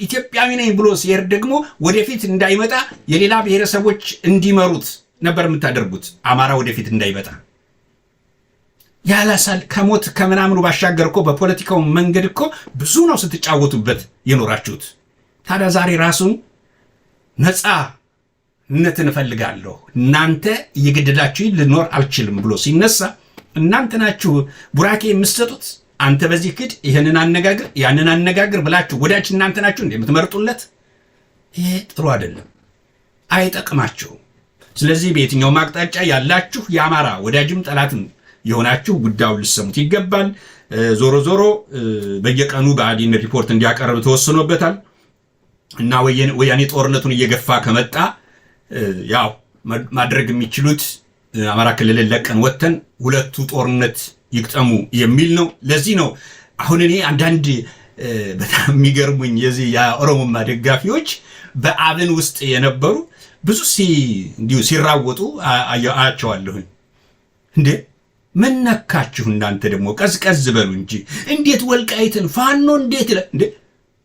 ኢትዮጵያዊ ነኝ ብሎ ሲሄድ ደግሞ ወደፊት እንዳይመጣ የሌላ ብሔረሰቦች እንዲመሩት ነበር የምታደርጉት። አማራ ወደፊት እንዳይመጣ ያላሳል ከሞት ከምናምኑ ባሻገር እኮ በፖለቲካው መንገድ እኮ ብዙ ነው ስትጫወቱበት የኖራችሁት። ታዲያ ዛሬ ራሱን ነፃነትን እፈልጋለሁ እናንተ እየገደላችሁ ልኖር አልችልም ብሎ ሲነሳ እናንተ ናችሁ ቡራኬ የምትሰጡት። አንተ በዚህ ክድ ይህንን አነጋግር ያንን አነጋግር ብላችሁ ወዳጅ እናንተ ናችሁ እንደምትመርጡለት። ይሄ ጥሩ አይደለም፣ አይጠቅማችሁም። ስለዚህ በየትኛውም አቅጣጫ ያላችሁ የአማራ ወዳጅም ጠላትም የሆናችሁ ጉዳዩን ልሰሙት ይገባል። ዞሮ ዞሮ በየቀኑ ብአዴን ሪፖርት እንዲያቀርብ ተወስኖበታል እና ወያኔ ጦርነቱን እየገፋ ከመጣ ያው ማድረግ የሚችሉት አማራ ክልልን ለቀን ወጥተን ሁለቱ ጦርነት ይቅጠሙ የሚል ነው። ለዚህ ነው አሁን እኔ አንዳንድ በጣም የሚገርሙኝ የዚህ የኦሮሞማ ደጋፊዎች በአብን ውስጥ የነበሩ ብዙ እንዲሁ ሲራወጡ አያቸዋለሁኝ። እንዴ ምን ነካችሁ እናንተ? ደግሞ ቀዝቀዝ በሉ እንጂ። እንዴት ወልቃይትን ፋኖ እንዴት እንዴ?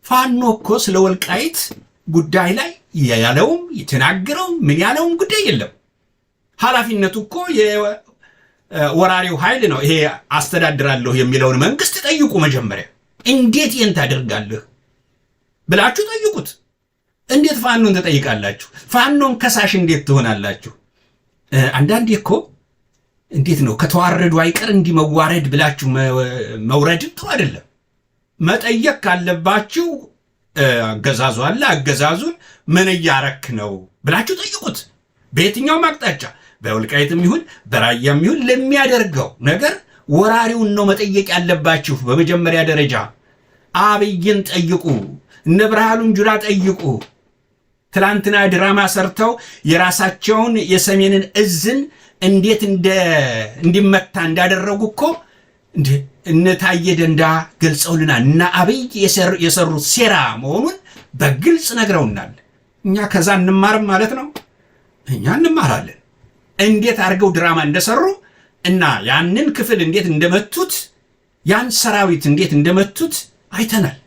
ፋኖ እኮ ስለ ወልቃይት ጉዳይ ላይ ያለውም የተናገረውም ምን ያለውም ጉዳይ የለም። ኃላፊነቱ እኮ የወራሪው ኃይል ነው። ይሄ አስተዳድራለሁ የሚለውን መንግስት ጠይቁ። መጀመሪያ እንዴት ይህን ታደርጋለህ ብላችሁ ጠይቁት። እንዴት ፋኖን ትጠይቃላችሁ? ፋኖን ከሳሽ እንዴት ትሆናላችሁ? አንዳንዴ እኮ እንዴት ነው ከተዋረዱ አይቀር እንዲህ መዋረድ ብላችሁ መውረድም ጥሩ አይደለም። መጠየቅ ካለባችሁ አገዛዙ አለ፣ አገዛዙን ምን እያረክ ነው ብላችሁ ጠይቁት። በየትኛውም አቅጣጫ በወልቃይትም ይሁን በራያም ይሁን ለሚያደርገው ነገር ወራሪውን ነው መጠየቅ ያለባችሁ። በመጀመሪያ ደረጃ አብይን ጠይቁ፣ እነ ብርሃኑን ጁላ ጠይቁ። ትላንትና ድራማ ሰርተው የራሳቸውን የሰሜንን እዝን እንዴት እንዲመታ እንዳደረጉ እኮ እነ ታየ ደንዳ ገልጸውልናል። እና አብይ የሰሩት ሴራ መሆኑን በግልጽ ነግረውናል። እኛ ከዛ እንማርም ማለት ነው። እኛ እንማራለን እንዴት አድርገው ድራማ እንደሰሩ እና ያንን ክፍል እንዴት እንደመቱት፣ ያን ሰራዊት እንዴት እንደመቱት አይተናል።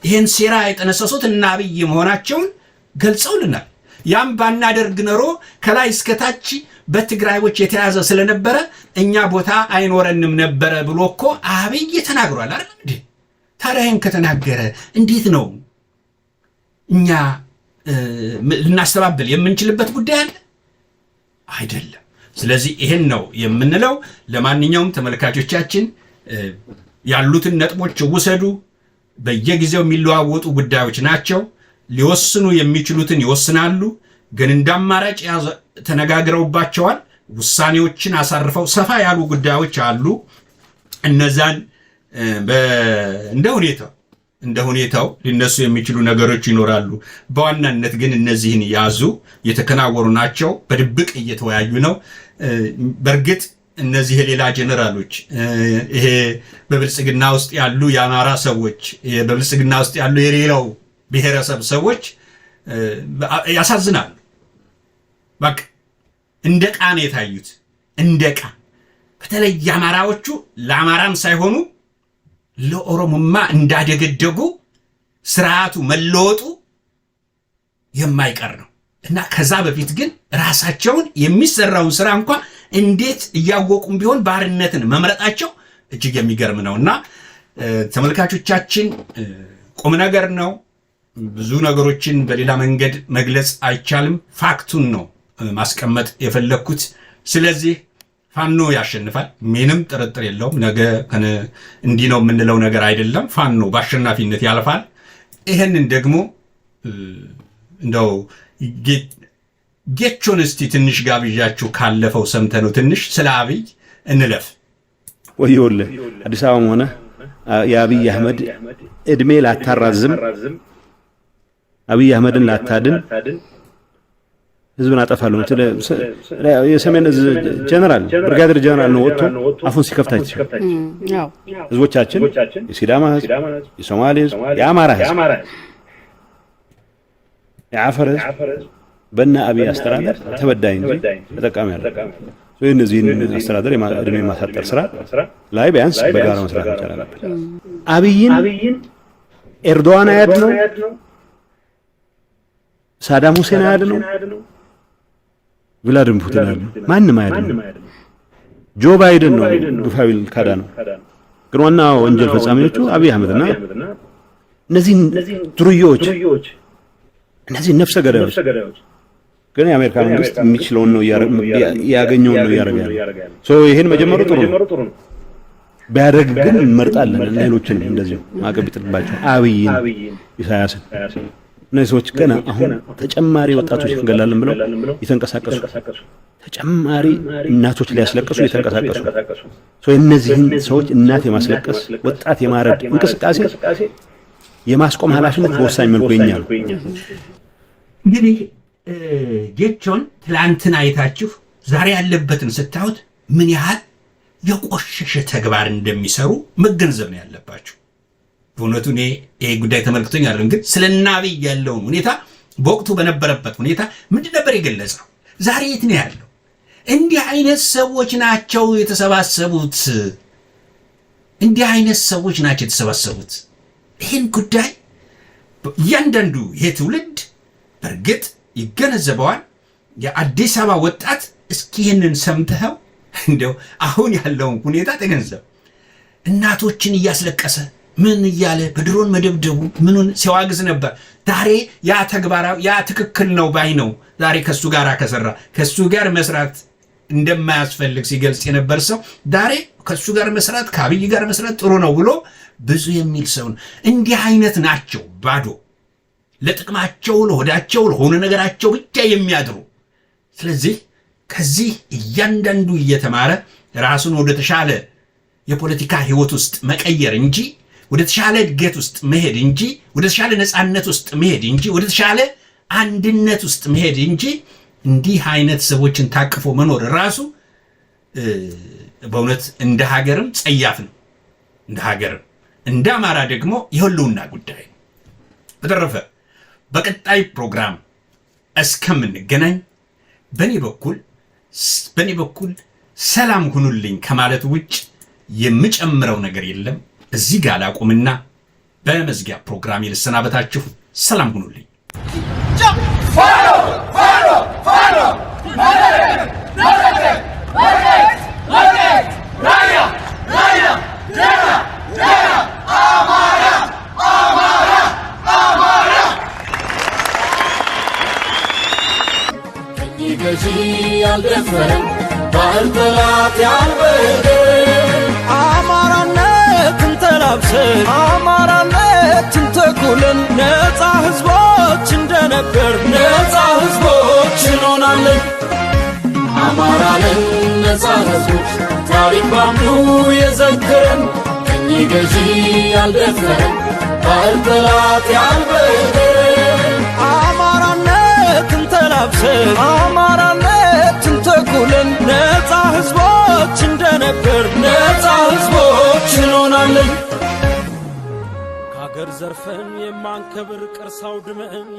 ይህን ሴራ የጠነሰሱት እና አብይ መሆናቸውን ገልጸውልናል። ያም ባናደርግ ኖሮ ከላይ እስከታች በትግራዮች የተያዘ ስለነበረ እኛ ቦታ አይኖረንም ነበረ ብሎ እኮ አብይ ተናግሯል አይደል እንዴ? ታዲያ ይህን ከተናገረ እንዴት ነው እኛ ልናስተባብል የምንችልበት ጉዳይ አለ? አይደለም። ስለዚህ ይህን ነው የምንለው። ለማንኛውም ተመልካቾቻችን ያሉትን ነጥቦች ውሰዱ። በየጊዜው የሚለዋወጡ ጉዳዮች ናቸው። ሊወስኑ የሚችሉትን ይወስናሉ። ግን እንዳማራጭ ተነጋግረውባቸዋል። ውሳኔዎችን አሳርፈው ሰፋ ያሉ ጉዳዮች አሉ። እነዛን እንደ ሁኔታው ሊነሱ የሚችሉ ነገሮች ይኖራሉ። በዋናነት ግን እነዚህን ያዙ። የተከናወኑ ናቸው። በድብቅ እየተወያዩ ነው። በእርግጥ እነዚህ የሌላ ጀነራሎች፣ ይሄ በብልጽግና ውስጥ ያሉ የአማራ ሰዎች፣ በብልጽግና ውስጥ ያሉ የሌላው ብሔረሰብ ሰዎች ያሳዝናሉ። በቃ እንደ ዕቃ ነው የታዩት፣ እንደ ዕቃ። በተለይ አማራዎቹ ለአማራም ሳይሆኑ ለኦሮሞማ እንዳደገደጉ ስርዓቱ መለወጡ የማይቀር ነው እና ከዛ በፊት ግን ራሳቸውን የሚሰራውን ስራ እንኳን እንዴት እያወቁም ቢሆን ባርነትን መምረጣቸው እጅግ የሚገርም ነውና ተመልካቾቻችን ቁም ነገር ነው። ብዙ ነገሮችን በሌላ መንገድ መግለጽ አይቻልም። ፋክቱን ነው ማስቀመጥ የፈለኩት። ስለዚህ ፋኖ ያሸንፋል፣ ምንም ጥርጥር የለውም። ነገ እንዲህ ነው የምንለው ነገር አይደለም። ፋኖ በአሸናፊነት ያልፋል። ይሄንን ደግሞ እንደው ጌቾን እስቲ ትንሽ ጋብዣችሁ ካለፈው ሰምተነው ትንሽ ስለ አብይ እንለፍ። ወይውልህ አዲስ አበባም ሆነ የአብይ አህመድ እድሜ ላታራዝም፣ አብይ አህመድን ላታድን፣ ህዝብን አጠፋለሁ የሰሜን ጀነራል ብርጋዴር ጀነራል ነው ወጥቶ አፉን ሲከፍታችሁ ህዝቦቻችን የሲዳማ ህዝብ፣ የሶማሌ ህዝብ፣ የአማራ ህዝብ፣ የአፈር ህዝብ በእነ አብይ አስተዳደር ተበዳይ እንጂ ተጠቃሚ አይደለም። እነዚህን አስተዳደር እድሜ ማሳጠር ስራ ላይ ቢያንስ በጋራ መስራት ይቻላል። አብይን ኤርዶዋን አያድ ነው፣ ሳዳም ሁሴን አያድ ነው፣ ቭላድሚር ፑቲን አያድ ነው፣ ማንም አያድ ነው። ጆ ባይደን ነው ግፋዊል ካዳ ነው። ግን ዋና ወንጀል ፈጻሚዎቹ አብይ አህመድና እነዚህ ዱርዬዎች፣ እነዚህ ነፍሰ ገዳዮች ግን የአሜሪካ መንግስት የሚችለውን ነው ያገኘውን ነው ያደርጋል። ይሄን መጀመሩ ጥሩ ነው። ቢያደርግ ግን እንመርጣለን። ሌሎችን እንደዚሁ ማዕቀብ ይጥልባቸው። አብይን፣ ኢሳያስን እነዚህ ሰዎች ገና አሁን ተጨማሪ ወጣቶች እንገላለን ብለው የተንቀሳቀሱ ተጨማሪ እናቶች ሊያስለቅሱ የተንቀሳቀሱ እነዚህን ሰዎች እናት የማስለቀስ ወጣት የማረድ እንቅስቃሴ የማስቆም ኃላፊነት በወሳኝ መልኩ ይኛል። እንግዲህ ጌቾን ትላንትን አይታችሁ ዛሬ ያለበትን ስታዩት ምን ያህል የቆሸሸ ተግባር እንደሚሰሩ መገንዘብ ነው ያለባችሁ። በእውነቱ እኔ ይሄ ጉዳይ ተመልክቶኝ አይደለም፣ ግን ስለ አብይ ያለውን ሁኔታ በወቅቱ በነበረበት ሁኔታ ምንድን ነበር የገለጸው? ዛሬ የት ነው ያለው? እንዲህ አይነት ሰዎች ናቸው የተሰባሰቡት። እንዲህ አይነት ሰዎች ናቸው የተሰባሰቡት። ይህን ጉዳይ እያንዳንዱ ይሄ ትውልድ በእርግጥ ይገነዘበዋል። የአዲስ አበባ ወጣት እስኪ ይህንን ሰምተኸው እንደው አሁን ያለውን ሁኔታ ተገንዘብ። እናቶችን እያስለቀሰ ምን እያለ በድሮን መደብደቡ ምኑን ሲዋግዝ ነበር። ዛሬ ያ ተግባራዊ ያ ትክክል ነው ባይ ነው። ዛሬ ከሱ ጋር ከሰራ ከሱ ጋር መስራት እንደማያስፈልግ ሲገልጽ የነበር ሰው ዛሬ ከሱ ጋር መስራት ከአብይ ጋር መስራት ጥሩ ነው ብሎ ብዙ የሚል ሰው ነው። እንዲህ አይነት ናቸው ባዶ ለጥቅማቸው ለሆዳቸው ለሆነ ነገራቸው ብቻ የሚያድሩ። ስለዚህ ከዚህ እያንዳንዱ እየተማረ ራሱን ወደ ተሻለ የፖለቲካ ህይወት ውስጥ መቀየር እንጂ ወደ ተሻለ እድገት ውስጥ መሄድ እንጂ ወደ ተሻለ ነፃነት ውስጥ መሄድ እንጂ ወደ ተሻለ አንድነት ውስጥ መሄድ እንጂ እንዲህ አይነት ሰዎችን ታቅፎ መኖር ራሱ በእውነት እንደ ሀገርም ጸያፍ ነው። እንደ ሀገርም እንደ አማራ ደግሞ የህልውና ጉዳይ ነው። በተረፈ በቀጣይ ፕሮግራም እስከምንገናኝ በኔ በኩል ሰላም ሁኑልኝ ከማለት ውጭ የምጨምረው ነገር የለም። እዚህ ጋር ላቁምና በመዝጊያ ፕሮግራም ልሰናበታችሁ። ሰላም ሁኑልኝ። ገዢ ያልደፈረም ባህር ጠላት ያልበደ አማራነትን ተላብሰን አማራነትን ተኩለን ነፃ ህዝቦች እንደነበር ነፃ ህዝቦች እንሆናለን። አማራንን ነፃ ህዝቦች ታሪክ ባምኑ የዘከረን ቀኝ ገዢ ያልደፈረን ባህር ጠላት ያልበደ አማራነትን ተላብሰን አማራነትን ተኩለን ነፃ ህዝቦች እንደነበር ነፃ ህዝቦች እንሆናለን። ከአገር ዘርፈን የማንከብር ቅርስ አውድመን